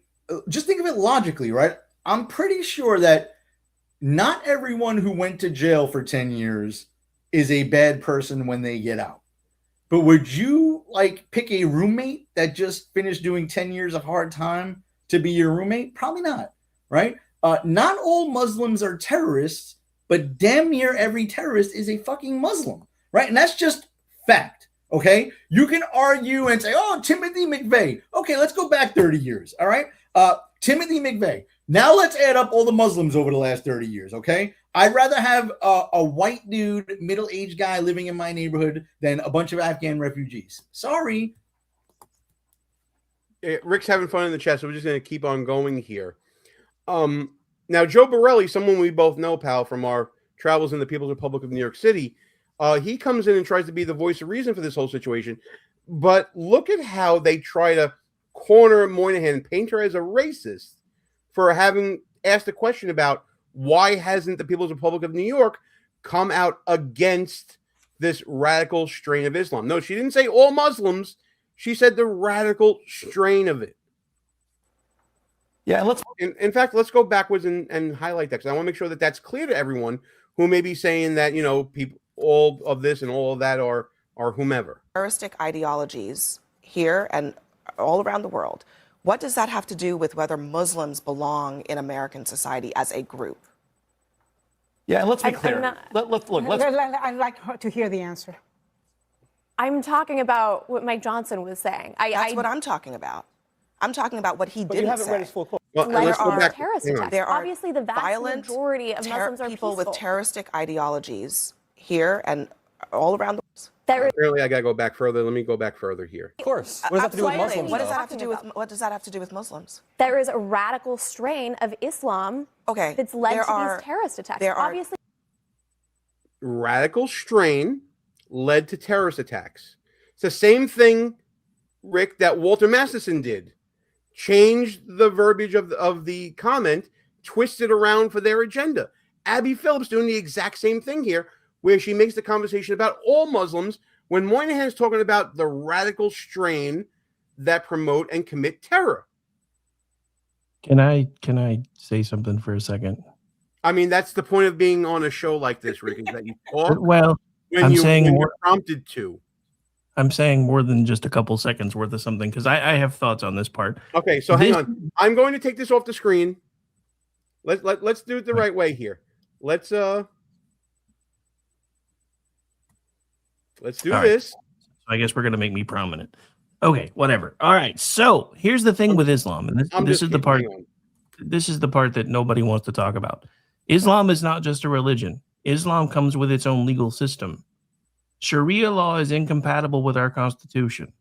just think of it logically, right? I'm pretty sure that not everyone who went to jail for 10 years is a bad person when they get out. But would you like pick a roommate that just finished doing 10 years of hard time to be your roommate? Probably not, right? Not all Muslims are terrorists, but damn near every terrorist is a fucking Muslim, right? And that's just fact, okay? You can argue and say, oh, Timothy McVeigh. Okay, let's go back 30 years, all right? Timothy McVeigh. Now let's add up all the Muslims over the last 30 years, okay? I'd rather have a white dude, middle-aged guy living in my neighborhood than a bunch of Afghan refugees. Sorry. Rick's having fun in the chat, so we're just going to keep on going here. Now, Joe Borelli, someone we both know, pal, from our travels in the People's Republic of New York City, he comes in and tries to be the voice of reason for this whole situation. But look at how they try to corner Moynihan and paint her as a racist for having asked a question about why hasn't the People's Republic of New York come out against this radical strain of Islam. No, she didn't say all Muslims. She said the radical strain of it. Yeah, and in fact, let's go backwards and highlight that, because I want to make sure that that's clear to everyone who may be saying that, you know, people, all of this and all of that are whomever. Terroristic ideologies here and all around the world. What does that have to do with whether Muslims belong in American society as a group? Yeah, and let's be clear. I'd like her to hear the answer. I'm talking about what Mike Johnson was saying. That's what I'm talking about. I'm talking about what he didn't say. Well, there are terrorist attacks. There are obviously the vast majority of Muslims are people peaceful. with terroristic ideologies here and all around the world. Apparently, I got to go back further. Let me go back further here. Of course. What does that have to do with Muslims? What does that have to do with Muslims? There is a radical strain of Islam that's led to these terrorist attacks. Obviously, radical strain led to terrorist attacks. It's the same thing, Rick, that Walter Masterson did. Changed the verbiage of the comment, twisted around for their agenda. Abby Phillips doing the exact same thing here, where she makes the conversation about all Muslims when Moynihan is talking about the radical strain that promote and commit terror. Can I say something for a second? I mean, that's the point of being on a show like this, Rick, is that you talk well, when you're prompted to. I'm saying more than just a couple seconds worth of something, because I have thoughts on this part. Okay, so hang on. I'm going to take this off the screen. Let's do it the right way here. Let's do this. So I guess we're gonna make me prominent. Okay, whatever. All right. So here's the thing with Islam, and this is the part. This is the part that nobody wants to talk about. Islam is not just a religion. Islam comes with its own legal system. Sharia law is incompatible with our Constitution.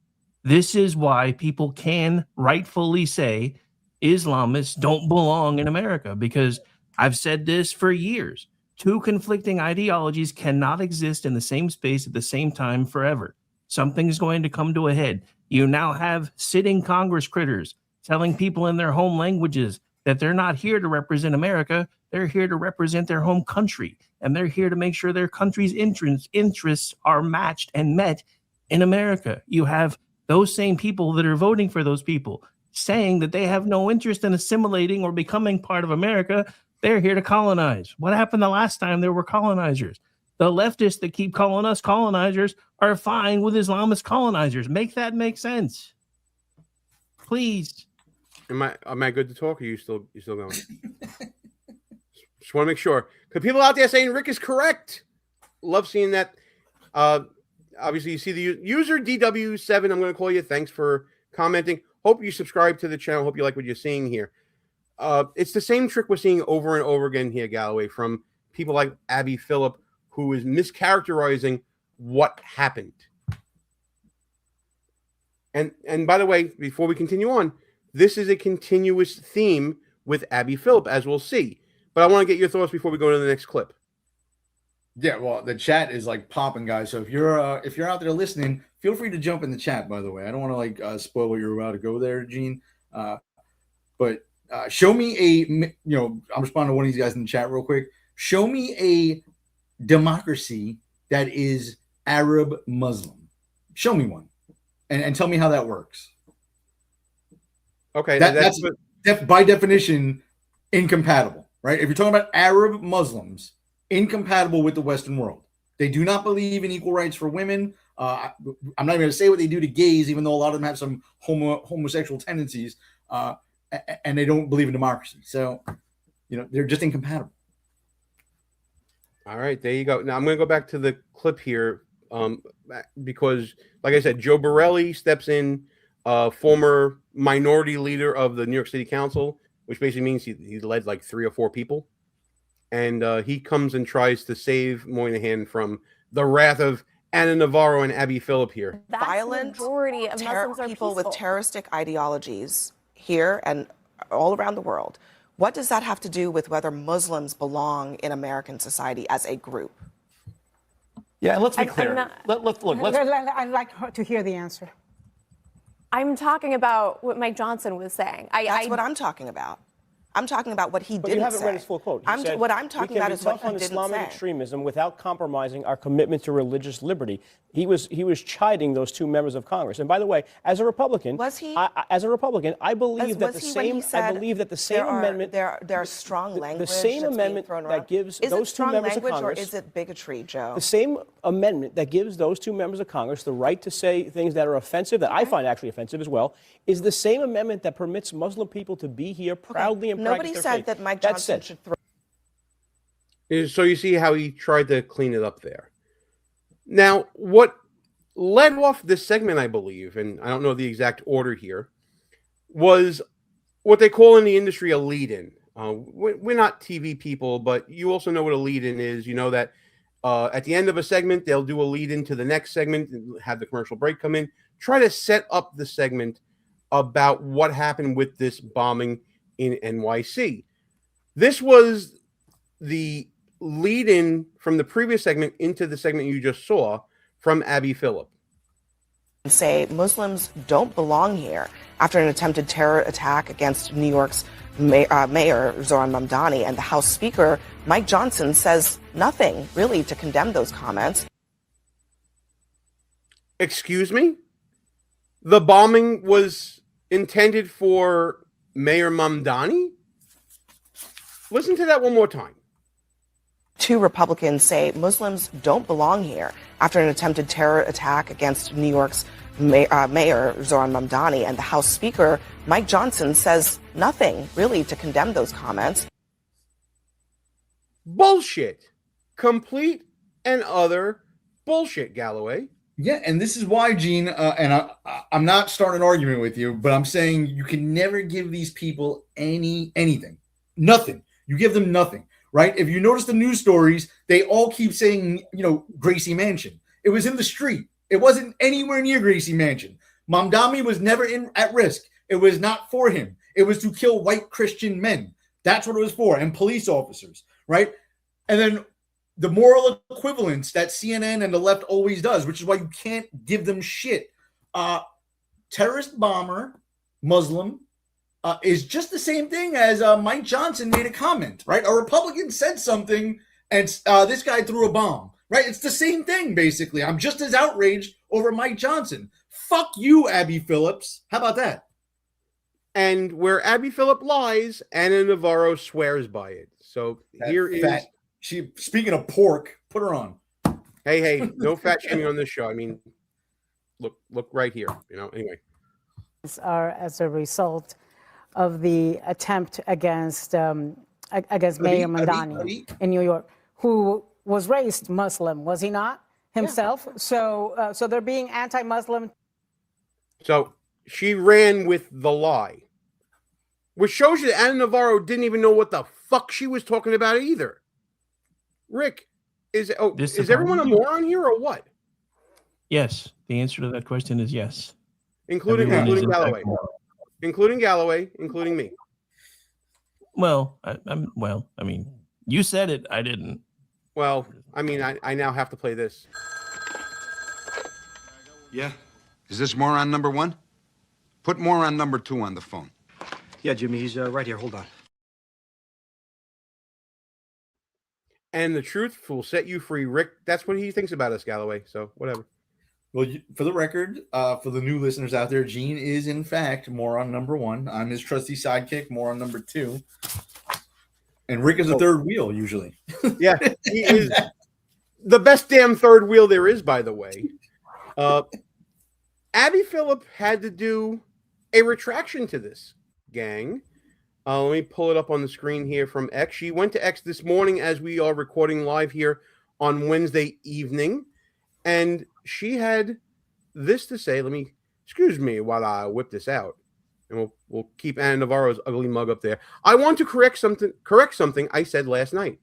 This is why people can rightfully say Islamists don't belong in America, because I've said this for years. Two conflicting ideologies cannot exist in the same space at the same time forever. Something's going to come to a head. You now have sitting Congress critters telling people in their home languages that they're not here to represent America. They're here to represent their home country, and they're here to make sure their country's interests are matched and met in America. You have those same people that are voting for those people saying that they have no interest in assimilating or becoming part of America. They're here to colonize. What happened the last time there were colonizers? The leftists that keep calling us colonizers are fine with Islamist colonizers. Make that make sense, please. Am I good to talk? Or you still going? Just want to make sure, because people out there saying Rick is correct. Love seeing that. Obviously, you see the user DW7. I'm going to call you. Thanks for commenting. Hope you subscribe to the channel. Hope you like what you're seeing here. It's the same trick we're seeing over and over again here, Galloway, from people like Abby Phillip, who is mischaracterizing what happened. And by the way, before we continue on, this is a continuous theme with Abby Phillip, as we'll see. But I want to get your thoughts before we go to the next clip. Yeah, well, the chat is like popping, guys. So if you're out there listening, feel free to jump in the chat. By the way, I don't want to like spoil what you're about to go there, Gene. But show me I'm responding to one of these guys in the chat real quick. Show me a democracy that is Arab Muslim. Show me one, and tell me how that works. Okay, that's by definition incompatible. right? If you're talking about Arab Muslims, incompatible with the Western world. They do not believe in equal rights for women. I'm not even going to say what they do to gays, even though a lot of them have some homosexual tendencies, and they don't believe in democracy. So, they're just incompatible. All right, there you go. Now I'm going to go back to the clip here because, like I said, Joe Borelli steps in, former minority leader of the New York City Council, which basically means he led like 3 or 4 people. And he comes and tries to save Moynihan from the wrath of Anna Navarro and Abby Phillip here. Violent majority of Muslims are people with peaceful. terroristic ideologies here and all around the world. What does that have to do with whether Muslims belong in American society as a group? Yeah, and let's be clear. I'd like to hear the answer. I'm talking about what Mike Johnson was saying. That's what I'm talking about. I'm talking about what he didn't say. But you haven't read his full quote. What I'm talking about is what he didn't say. We can be tough on Islamic extremism without compromising our commitment to religious liberty. He was chiding those 2 members of Congress. And by the way, as a Republican, was he? As a Republican, I believe that the same. I believe that the same amendment. There are strong language. The same amendment that gives those 2 members of Congress. Or is it bigotry, Joe? The same amendment that gives those 2 members of Congress the right to say things that are offensive, that I find actually offensive as well, is the same amendment that permits Muslim people to be here proudly and practice their faith. Nobody said that Mike Johnson should throw. So you see how he tried to clean it up there. Now, what led off this segment, I believe, and I don't know the exact order here, was what they call in the industry a lead-in. We're not TV people, but you also know what a lead-in is. You know that at the end of a segment, they'll do a lead-in to the next segment, have the commercial break come in, try to set up the segment about what happened with this bombing in NYC. This was the lead-in from the previous segment into the segment you just saw from Abby Phillip. Say Muslims don't belong here after an attempted terror attack against New York's Mayor Zoran Mamdani, and the House Speaker Mike Johnson says nothing really to condemn those comments. Excuse me? The bombing was intended for Mayor Mamdani? Listen to that one more time. 2 Republicans say Muslims don't belong here after an attempted terror attack against New York's Mayor Zoran Mamdani, and the House Speaker Mike Johnson says nothing really to condemn those comments. Bullshit. Complete and utter bullshit, Galloway. Yeah, and this is why, Gene, and I'm not starting an argument with you, but I'm saying you can never give these people anything. Nothing. You give them nothing, right? If you notice the news stories, they all keep saying, Gracie Mansion. It was in the street. It wasn't anywhere near Gracie Mansion. Mamdani was never at risk. It was not for him. It was to kill white Christian men. That's what it was for, and police officers, right? And then the moral equivalence that CNN and the left always does, which is why you can't give them shit. Terrorist bomber, Muslim, is just the same thing as Mike Johnson made a comment, right? A Republican said something, and this guy threw a bomb, right? It's the same thing, basically. I'm just as outraged over Mike Johnson. Fuck you, Abby Phillips. How about that? And where Abby Phillip lies, Anna Navarro swears by it. So here is... Speaking of pork, put her on. Hey, no fat shaming on this show. I mean, look right here. Anyway. Are as a result of the attempt against Mayor Mamdani in New York, who was raised Muslim, was he not himself? Yeah. So they're being anti-Muslim. So she ran with the lie, which shows you that Anna Navarro didn't even know what the fuck she was talking about either. Rick, is everyone a moron here or what? Yes, the answer to that question is yes. Including Galloway. Including Galloway, including me. Well, I mean, you said it, I didn't. Well, I mean, I now have to play this. Yeah? Is this moron number 1? Put moron number 2 on the phone. Yeah, Jimmy, he's right here. Hold on. And the truth will set you free, Rick. That's what he thinks about us, Galloway. So whatever. Well, for the record, for the new listeners out there, Gene is in fact moron number 1. I'm his trusty sidekick, moron number 2. And Rick is a third wheel usually. Yeah, he is the best damn third wheel there is, by the way. Abby Phillip had to do a retraction to this, gang. Let me pull it up on the screen here from X. She went to X this morning as we are recording live here on Wednesday evening, and she had this to say. Excuse me while I whip this out, and we'll keep Anna Navarro's ugly mug up there. I want to correct something I said last night.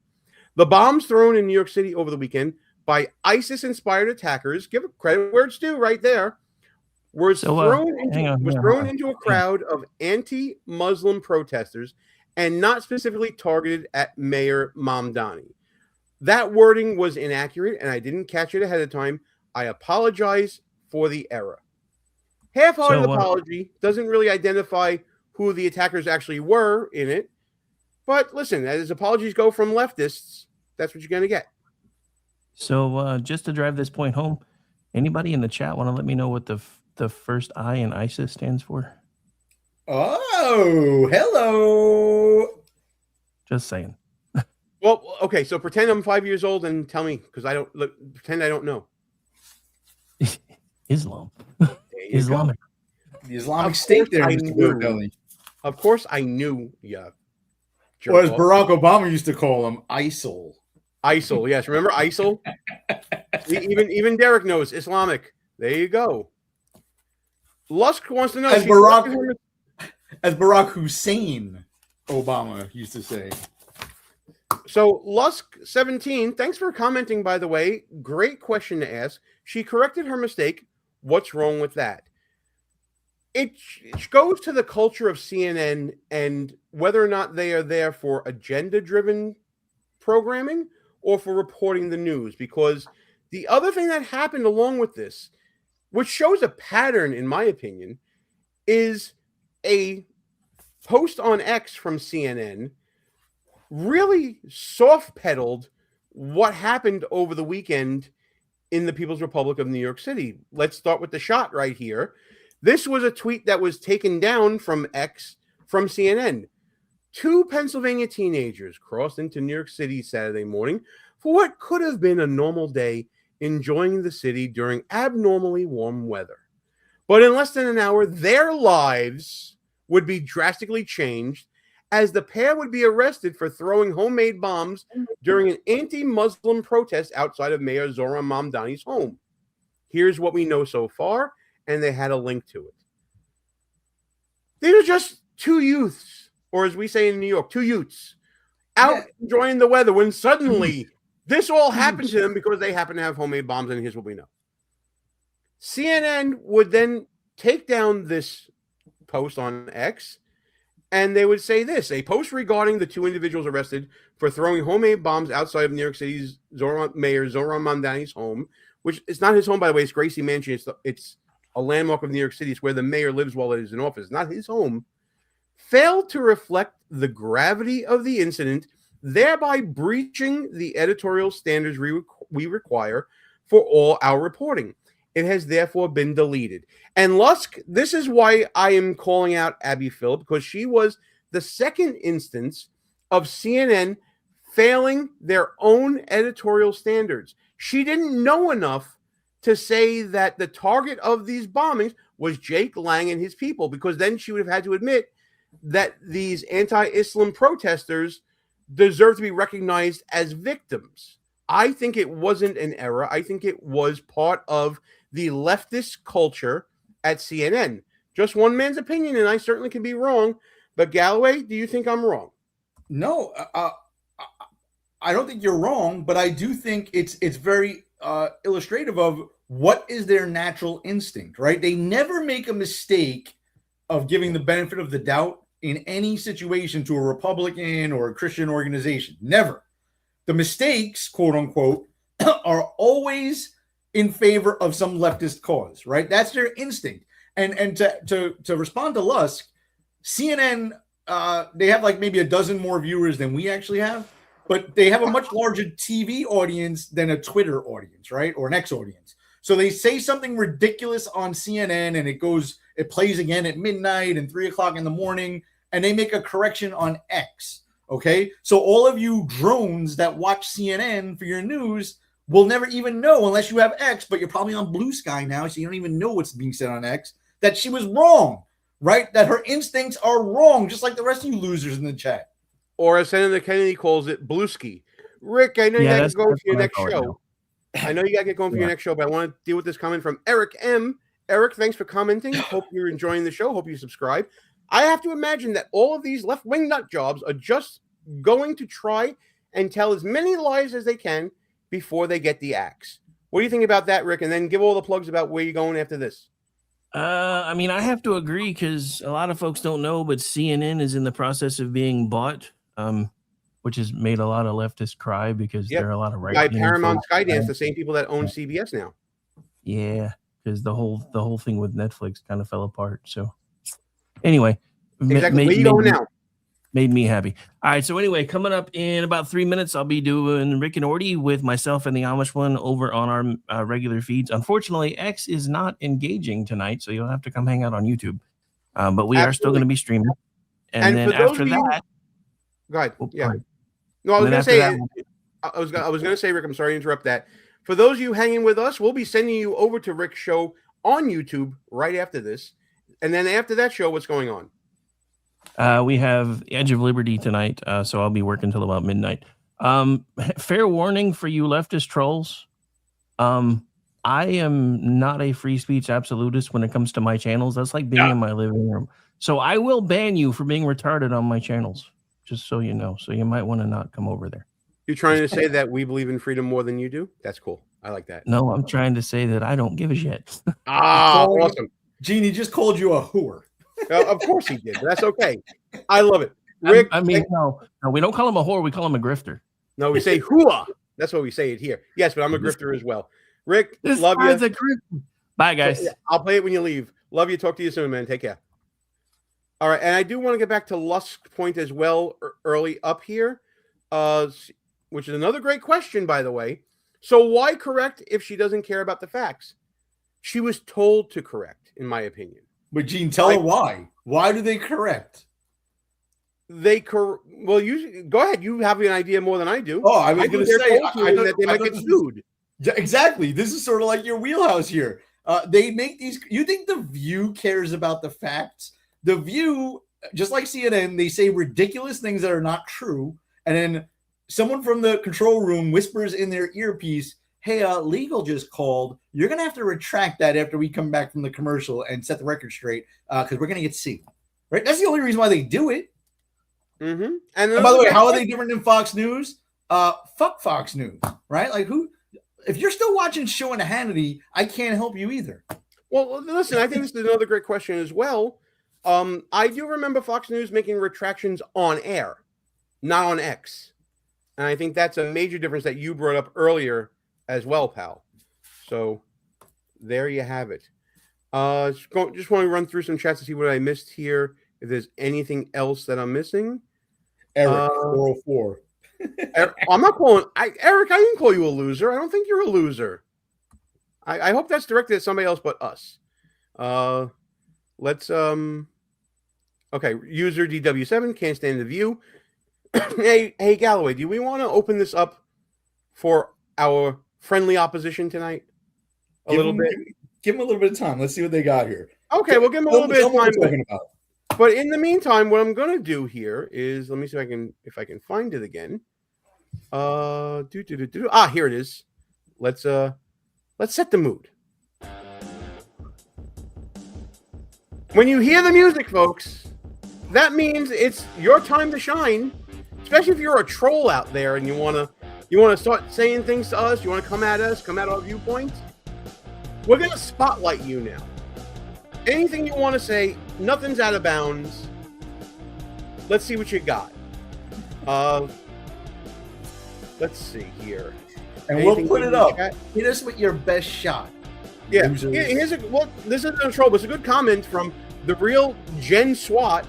The bombs thrown in New York City over the weekend by ISIS-inspired attackers, give credit where it's due right there, was thrown into a crowd of anti-Muslim protesters and not specifically targeted at Mayor Mamdani. That wording was inaccurate, and I didn't catch it ahead of time. I apologize for the error. Half-hearted apology doesn't really identify who the attackers actually were in it. But listen, as apologies go from leftists, that's what you're going to get. So just to drive this point home, anybody in the chat want to let me know what the first I in ISIS stands for? Oh, hello. Just saying. Well, okay, so pretend I'm 5 years old and tell me, because pretend I don't know. Islam. Islamic. The Islamic State there, Mr. Berardelli. Of course I knew, yeah. Or as Barack Obama used to call him, ISIL. ISIL, yes. Remember ISIL? even Derek knows Islamic. There you go. Lusk wants to know. As Barack Hussein Obama used to say. So Lusk 17, thanks for commenting, by the way. Great question to ask. She corrected her mistake. What's wrong with that? It goes to the culture of CNN and whether or not they are there for agenda-driven programming or for reporting the news. Because the other thing that happened along with this, which shows a pattern, in my opinion, is a post on X from CNN really soft-pedaled what happened over the weekend in the People's Republic of New York City. Let's start with the shot right here. This was a tweet that was taken down from X from CNN. 2 Pennsylvania teenagers crossed into New York City Saturday morning for what could have been a normal day, enjoying the city during abnormally warm weather. But in less than an hour, their lives would be drastically changed as the pair would be arrested for throwing homemade bombs during an anti-Muslim protest outside of Mayor Zohran Mamdani's home. Here's what we know so far, and they had a link to it. These are just 2 youths, or as we say in New York, 2 youths, out enjoying the weather when suddenly this all happened to them because they happen to have homemade bombs, and here's what we know. CNN would then take down this post on X, and they would say this: a post regarding the 2 individuals arrested for throwing homemade bombs outside of New York City's Mayor Zohran Mamdani's home, which is not his home, by the way. It's Gracie Mansion. It's a landmark of New York City. It's where the mayor lives while it is in office, not his home, failed to reflect the gravity of the incident, thereby breaching the editorial standards we require for all our reporting. It has therefore been deleted. And Lusk, this is why I am calling out Abby Phillip, because she was the second instance of CNN failing their own editorial standards. She didn't know enough to say that the target of these bombings was Jake Lang and his people, because then she would have had to admit that these anti-Islam protesters deserve to be recognized as victims. I think it wasn't an error. I think it was part of the leftist culture at CNN. Just one man's opinion, and I certainly can be wrong. But Galloway, do you think I'm wrong? No, I don't think you're wrong, but I do think it's very illustrative of what is their natural instinct, right? They never make a mistake of giving the benefit of the doubt in any situation to a Republican or a Christian organization. Never. The mistakes, quote unquote, are always in favor of some leftist cause, right? That's their instinct. And to respond to Lusk, CNN, they have like maybe a dozen more viewers than we actually have, but they have a much larger TV audience than a Twitter audience, right? Or an X audience. So they say something ridiculous on CNN and it plays again at midnight and 3 o'clock in the morning, and they make a correction on X. Okay, so all of you drones that watch CNN for your news will never even know, unless you have X, but you're probably on Blue Sky now, so you don't even know what's being said on X, that she was wrong, right? That her instincts are wrong, just like the rest of you losers in the chat. Or as Senator Kennedy calls it, Blueski. Rick, I know you got to go for your next show. I know you got to get going for your next show, but I want to deal with this comment from Eric M. Eric, thanks for commenting. Hope you're enjoying the show. Hope you subscribe. I have to imagine that all of these left-wing nut jobs are just going to try and tell as many lies as they can before they get the axe. What do you think about that, Rick? And then give all the plugs about where you're going after this. I mean, I have to agree because a lot of folks don't know, but CNN is in the process of being bought, which has made a lot of leftists cry because there are a lot of right. By Paramount, Skydance, the same people that own CBS now. Yeah, because the whole thing with Netflix kind of fell apart. So anyway, exactly. Where you going now? Made me happy. All right. So anyway, coming up in about 3 minutes, I'll be doing Rick and Orty with myself and the Amish one over on our regular feeds. Unfortunately, X is not engaging tonight, so you'll have to come hang out on YouTube. But we are still going to be streaming. And then after that, go ahead. Yeah. No, I was going to say. I was going to say, Rick. I'm sorry to interrupt that. For those of you hanging with us, we'll be sending you over to Rick's show on YouTube right after this, and then after that show, what's going on? We have Edge of Liberty tonight, so I'll be working till about midnight. Fair warning for you leftist trolls. I am not a free speech absolutist when it comes to my channels. That's like being in my living room. So I will ban you for being retarded on my channels, just so you know. So you might want to not come over there. You're trying to say that we believe in freedom more than you do? That's cool. I like that. No, I'm trying to say that I don't give a shit. Awesome. Gene, he just called you a whore. Of course he did. But that's okay. I love it. Rick, no, we don't call him a whore. We call him a grifter. No, we say hooah. That's what we say it here. Yes, but I'm a grifter as well. Rick, love you. Bye, guys. I'll play it when you leave. Love you. Talk to you soon, man. Take care. All right, and I do want to get back to Lusk's point as well early up here, which is another great question, by the way. So why correct if she doesn't care about the facts? She was told to correct, in my opinion. But Gene, tell her why. Why do they correct? Well, you go ahead. You have an idea more than I do. Oh, I was going to say that they might get sued. Exactly. This is sort of like your wheelhouse here. They make these. You think The View cares about the facts? The View, just like CNN, they say ridiculous things that are not true, and then someone from the control room whispers in their earpiece, "Hey, legal just called. You're going to have to retract that after we come back from the commercial and set the record straight because we're going to get sued." Right? That's the only reason why they do it. Mm-hmm. And by the way, how are they different than Fox News? Fuck Fox News, right? Like who? If you're still watching Show and Hannity, I can't help you either. Well, listen, I think this is another great question as well. I do remember Fox News making retractions on air, not on X. And I think that's a major difference that you brought up earlier as well, pal. So there you have it. Just want to run through some chats to see what I missed here. If there's anything else that I'm missing. Eric, 404. I'm not calling Eric. I didn't call you a loser. I don't think you're a loser. I hope that's directed at somebody else but us. Let's okay. User DW7 can't stand the view. hey Galloway, do we want to open this up for our friendly opposition tonight? Give them a little bit of time. Let's see what they got here. Okay, we'll give them a little bit of time. But in the meantime, what I'm going to do here is let me see if I can find it again. Here it is. Let's set the mood. When you hear the music, folks, that means it's your time to shine. Especially if you're a troll out there and you want to start saying things to us, you want to come at us, come at our viewpoints. We're going to spotlight you now. Anything you want to say, nothing's out of bounds. Let's see what you got. Let's see here. And anything we'll put it up. Hit us with your best shot. Yeah. This isn't a troll, but it's a good comment from the real Jen Swat.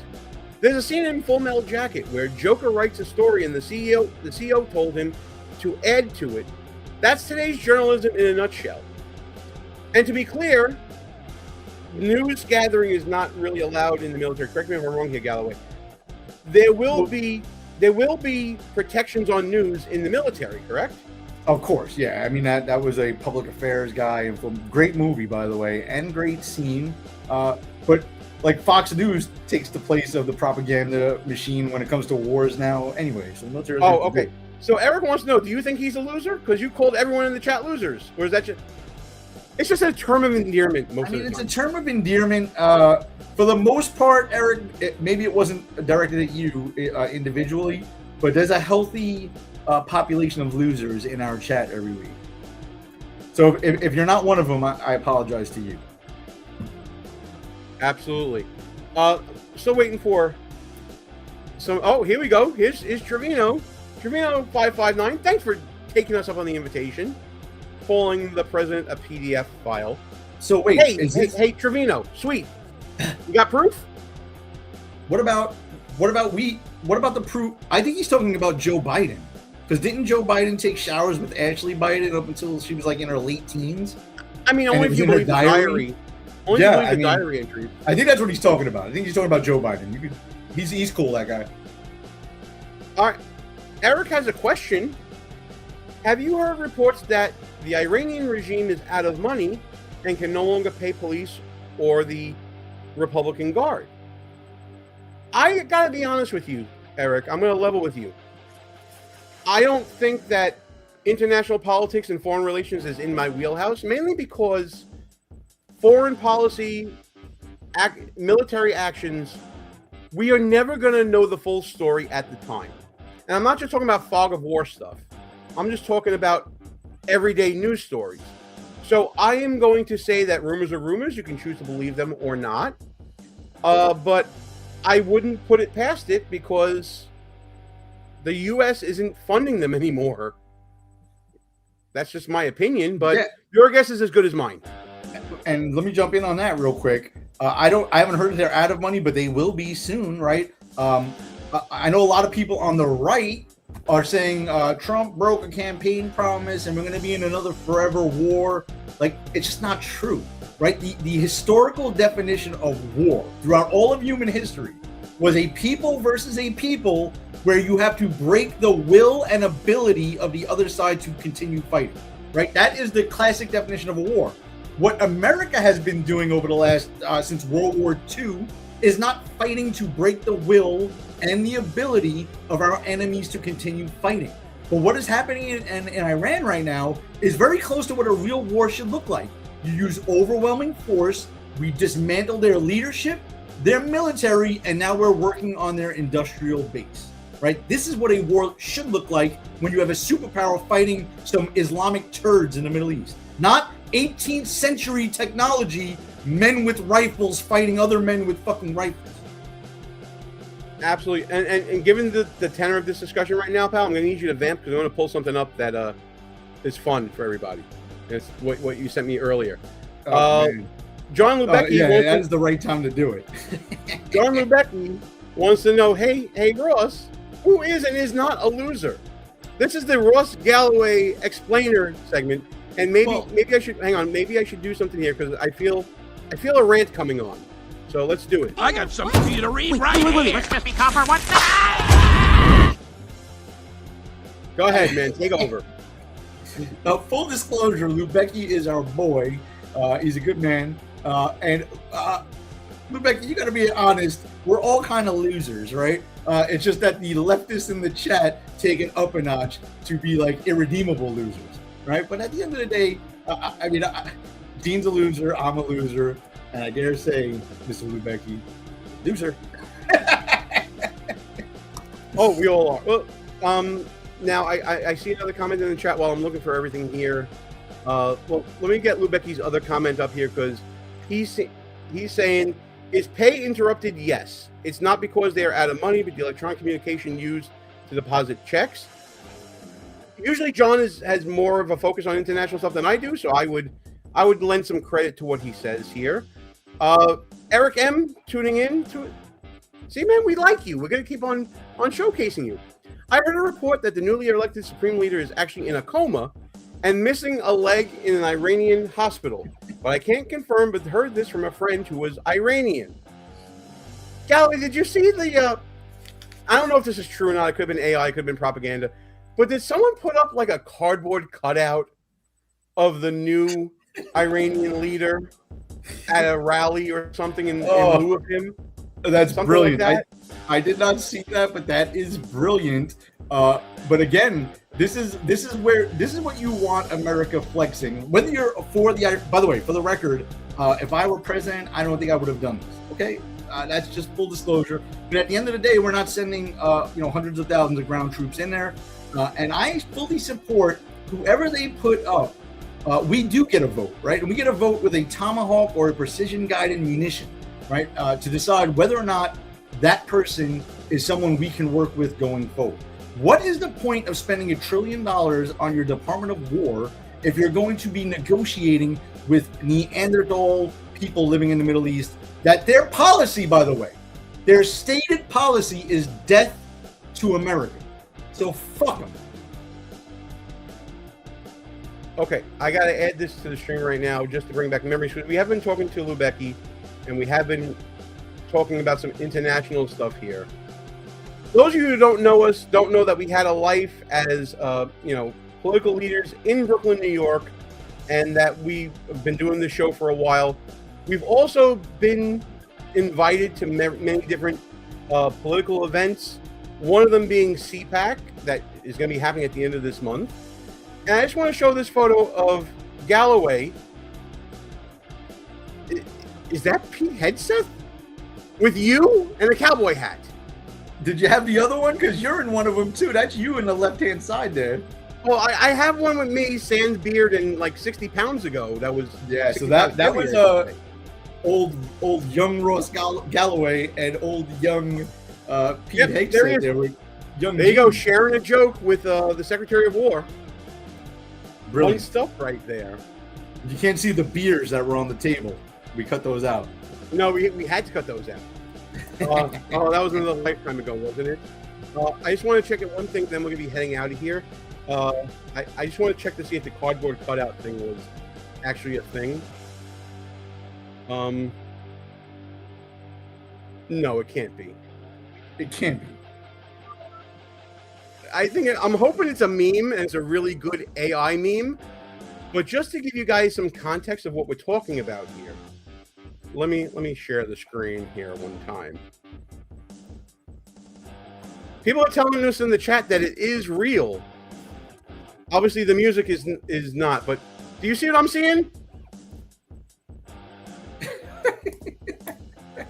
There's a scene in Full Metal Jacket where Joker writes a story and the CEO told him to add to it. That's today's journalism in a nutshell. And to be clear, news gathering is not really allowed in the military. Correct me if I'm wrong here, Galloway. There will be there will be protections on news in the military, correct? Of course, yeah. I mean, that was a public affairs guy, and from great movie, by the way, and great scene. But like Fox News takes the place of the propaganda machine when it comes to wars now. Anyway, so the military. Oh, okay. So Eric wants to know: do you think he's a loser? Because you called everyone in the chat losers, or is that just? It's just a term of endearment. It's a term of endearment. For the most part, Eric, maybe it wasn't directed at you individually, but there's a healthy population of losers in our chat every week. So if you're not one of them, I apologize to you. Absolutely. Still waiting for some. Oh, here we go. Here's Trevino. Trevino 559. Thanks for taking us up on the invitation. Calling the president a PDF file. So wait, hey, Trevino, sweet. You got proof? What about the proof? I think he's talking about Joe Biden. Because didn't Joe Biden take showers with Ashley Biden up until she was like in her late teens? I mean, only if you believe the diary. Only if you believe the diary entry. I think that's what he's talking about. I think he's talking about Joe Biden. He's cool, that guy. All right. Eric has a question. Have you heard reports that the Iranian regime is out of money and can no longer pay police or the Republican Guard? I gotta be honest with you, Eric. I'm gonna level with you. I don't think that international politics and foreign relations is in my wheelhouse, mainly because foreign policy, military actions, we are never gonna know the full story at the time. And I'm not just talking about fog of war stuff. I'm just talking about everyday news stories. So I am going to say that rumors are rumors. You can choose to believe them or not. But I wouldn't put it past it because the U.S. isn't funding them anymore. That's just my opinion, but your guess is as good as mine. And let me jump in on that real quick. I haven't heard they're out of money, but they will be soon, right? I know a lot of people on the right are saying Trump broke a campaign promise and we're going to be in another forever war. Like, it's just not true, right? The historical definition of war throughout all of human history was a people versus a people where you have to break the will and ability of the other side to continue fighting, right? That is the classic definition of a war. What America has been doing over the last, since World War II, is not fighting to break the will and the ability of our enemies to continue fighting. But what is happening in Iran right now is very close to what a real war should look like. You use overwhelming force, we dismantle their leadership, their military, and now we're working on their industrial base, right? This is what a war should look like when you have a superpower fighting some Islamic turds in the Middle East. Not 18th century technology, men with rifles fighting other men with fucking rifles. Absolutely. And given the tenor of this discussion right now, pal, I'm going to need you to vamp because I'm going to pull something up that is fun for everybody. It's what you sent me earlier. John Lubecki. That is the right time to do it. John Lubecki wants to know, hey, Ross, who is and is not a loser? This is the Ross Galloway explainer segment, and maybe I should hang on. Maybe I should do something here because I feel a rant coming on. So let's do it. I got something for you to read here. Let's just be copper. What's Go ahead, man. Take over. Now, full disclosure, Lubecki is our boy. He's a good man. And Lubecki, you got to be honest. We're all kind of losers, right? It's just that the leftists in the chat take it up a notch to be like irredeemable losers, right? But at the end of the day, Dean's a loser. I'm a loser. And I dare say, Mr. Lubecki, loser. Oh, we all are. Well, now I see another comment in the chat while I'm looking for everything here. Well, let me get Lubecki's other comment up here because he's saying, is pay interrupted? Yes. It's not because they are out of money, but the electronic communication used to deposit checks. Usually John has more of a focus on international stuff than I do, so I would lend some credit to what he says here. Eric M tuning in to it. See, man, we like you. We're going to keep on showcasing you. I heard a report that the newly elected supreme leader is actually in a coma and missing a leg in an Iranian hospital. But I can't confirm, but heard this from a friend who was Iranian. Galloway, did you see I don't know if this is true or not. It could have been AI, it could have been propaganda. But did someone put up like a cardboard cutout of the new Iranian leader at a rally or something in lieu of him? That's Something brilliant. like that? I did not see that, but that is brilliant. But again, this is what you want America flexing. Whether you're for the, by the way, for the record, if I were president, I don't think I would have done this. Okay, that's just full disclosure. But at the end of the day, we're not sending hundreds of thousands of ground troops in there, and I fully support whoever they put up. We do get a vote, right? And we get a vote with a tomahawk or a precision-guided munition, right, to decide whether or not that person is someone we can work with going forward. What is the point of spending $1 trillion on your Department of War if you're going to be negotiating with Neanderthal people living in the Middle East? That their policy, by the way, their stated policy is death to America. So fuck them. Okay, I got to add this to the stream right now just to bring back memories. We have been talking to Lubecki, and we have been talking about some international stuff here. Those of you who don't know us don't know that we had a life as political leaders in Brooklyn, New York, and that we've been doing this show for a while. We've also been invited to many different political events, one of them being CPAC, that is going to be happening at the end of this month. And I just want to show this photo of Galloway. Is that Pete Hegseth? With you and a cowboy hat. Did you have the other one? Because you're in one of them too. That's you in the left-hand side there. Well, I have one with me, sans beard, and like 60 pounds ago. That was so that was old young Ross Galloway and old young Pete Hegseth. There you go, sharing a joke with the Secretary of War. Brilliant Fun stuff right there. You can't see the beers that were on the table. We cut those out. No, we had to cut those out. That was another lifetime ago, wasn't it? I just want to check it one thing, then we're going to be heading out of here. I just want to check to see if the cardboard cutout thing was actually a thing. No, it can't be. It can't be. I'm hoping it's a meme, and it's a really good AI meme. But just to give you guys some context of what we're talking about here, let me share the screen here one time. People are telling us in the chat that it is real. Obviously, the music is not, but do you see what I'm seeing?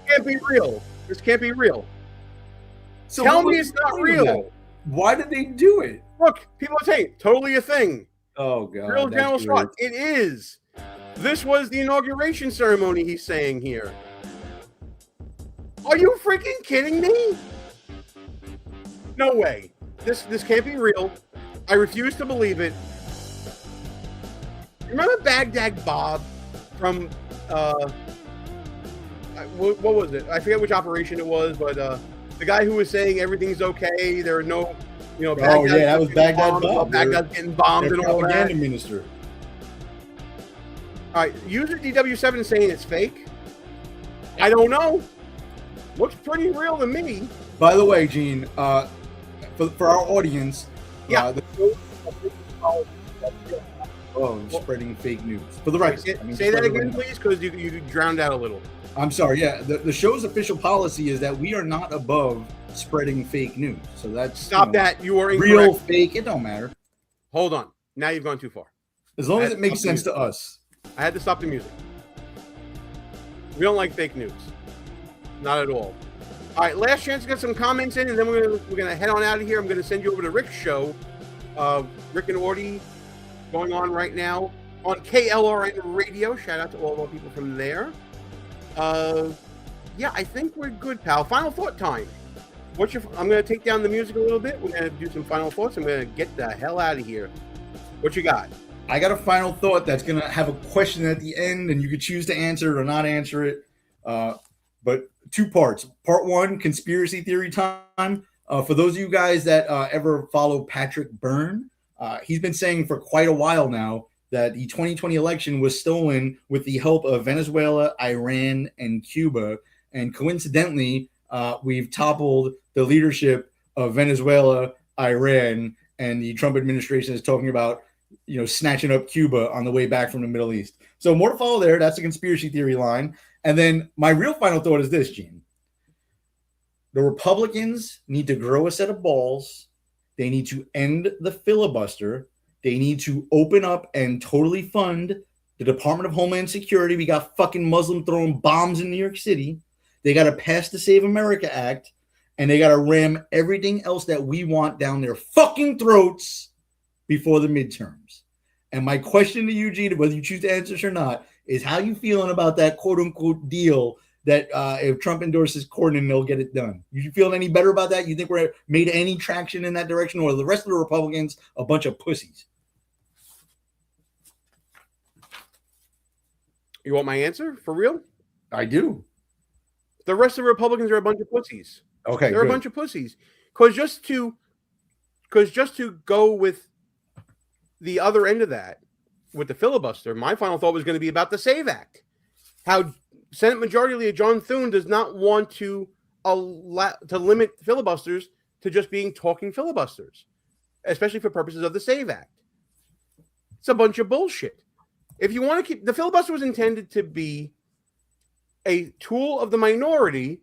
Can't be real. This can't be real. So tell me it's not real. Why did they do it? Look, people are saying totally a thing. Oh god, real General Scott. It is. This was the inauguration ceremony. He's saying here. Are you freaking kidding me? No way. This can't be real. I refuse to believe it. Remember Baghdad Bob from what was it? I forget which operation it was, but the guy who was saying everything's okay. There are no, that was Baghdad Bob. Baghdad's getting bombed and all that. Propaganda minister. All right, user DW7 is saying it's fake. I don't know. Looks pretty real to me. By the way, Gene, for our audience, spreading fake news. For the record, say that again, please, because you drowned out a little. I'm sorry. Yeah, the show's official policy is that we are not above spreading fake news. So that's stop that. You are incorrect. Real, fake. It don't matter. Hold on. Now you've gone too far. As long as it makes sense to us. I had to stop the music. We don't like fake news. Not at all. All right, last chance to get some comments in, and then we're gonna head on out of here. I'm gonna send you over to Rick's show, Rick and Orty, going on right now on KLRN Radio. Shout out to all of our people from there. Yeah, I think we're good, pal. Final thought time. I'm gonna take down the music a little bit. We're gonna do some final thoughts. I'm gonna get the hell out of here. What you got? I got a final thought that's gonna have a question at the end, and you could choose to answer it or not answer it. But two parts. Part one, conspiracy theory time. For those of you guys that ever follow Patrick Byrne, he's been saying for quite a while now that the 2020 election was stolen with the help of Venezuela, Iran, and Cuba. And coincidentally, We've toppled the leadership of Venezuela, Iran, and the Trump administration is talking about, snatching up Cuba on the way back from the Middle East. So more to follow there. That's a conspiracy theory line. And then my real final thought is this, Gene. The Republicans need to grow a set of balls. They need to end the filibuster. They need to open up and totally fund the Department of Homeland Security. We got fucking Muslim throwing bombs in New York City. They got to pass the Save America Act. And they got to ram everything else that we want down their fucking throats before the midterms. And my question to you, Gene, whether you choose to answer this or not, is how you feeling about that quote-unquote deal that if Trump endorses Corden, they'll get it done? You feeling any better about that? You think we're made any traction in that direction, or are the rest of the Republicans a bunch of pussies? You want my answer for real? I do. The rest of the Republicans are a bunch of pussies. Okay, they're a bunch of pussies. Because just to go with the other end of that, with the filibuster, my final thought was going to be about the SAVE Act. How Senate Majority Leader John Thune does not want to limit filibusters to just being talking filibusters, especially for purposes of the SAVE Act. It's a bunch of bullshit. If you want to keep the filibuster was intended to be a tool of the minority,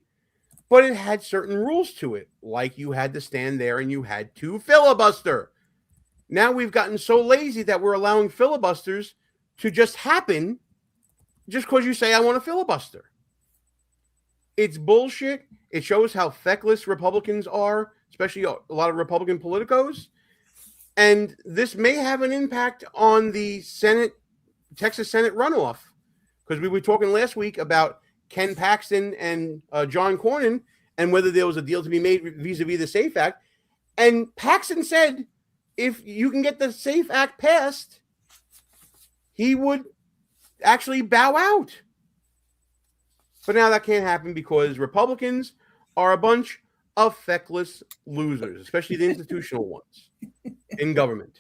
but it had certain rules to it, like you had to stand there and you had to filibuster. Now we've gotten so lazy that we're allowing filibusters to just happen just because you say, I want to filibuster. It's bullshit. It shows how feckless Republicans are, especially a lot of Republican politicos. And this may have an impact on the Texas Senate runoff, because we were talking last week about Ken Paxton and John Cornyn and whether there was a deal to be made vis-a-vis the SAFE Act. And Paxton said, if you can get the SAFE Act passed, he would actually bow out. But now that can't happen because Republicans are a bunch of feckless losers, especially the institutional ones in government.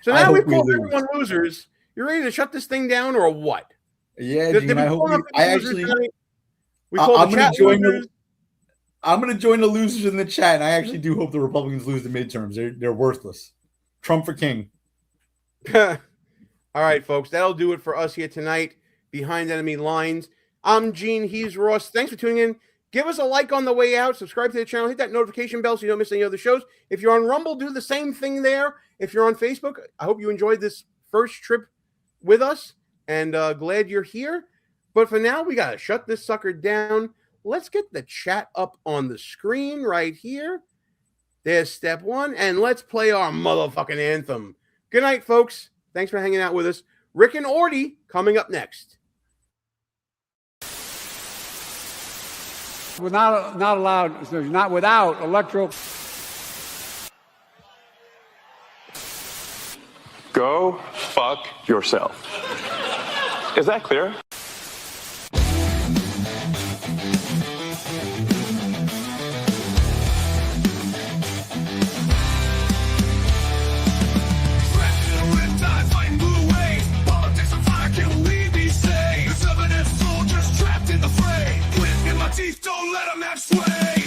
So now we've called everyone losers. You ready to shut this thing down or what? Yeah, Gene, I'm going to join the losers in the chat, and I actually do hope the Republicans lose the midterms. They're worthless. Trump for king. All right, folks, that'll do it for us here tonight. Behind Enemy Lines. I'm Gene. He's Ross. Thanks for tuning in. Give us a like on the way out. Subscribe to the channel. Hit that notification bell so you don't miss any other shows. If you're on Rumble, do the same thing there. If you're on Facebook, I hope you enjoyed this first trip with us, and glad you're here. But for now, we got to shut this sucker down. Let's get the chat up on the screen right here. There's step one, and let's play our motherfucking anthem. Good night, folks. Thanks for hanging out with us. Rick and Orty coming up next. Not without electoral. Go fuck yourself. Is that clear? Don't let them have sway.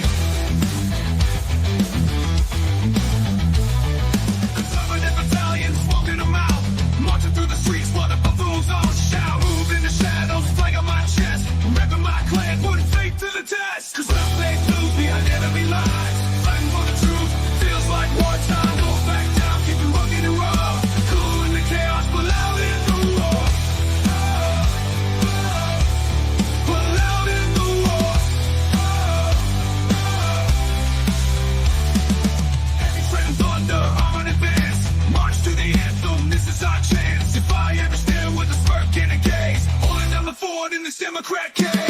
Conservative battalions walking them out, marching through the streets while the buffoons all shout. Move in the shadows, flag on my chest, repping my clan, putting faith to the test. Cause some they lose behind enemy lines, fighting for the truth, feels like wartime. Don't back down, keep it rugged and raw, cool in the chaos, but loud in the war. But loud in the war. Our chance. If I ever stand with a smirk in a gaze, holding down the fort in this Democrat case.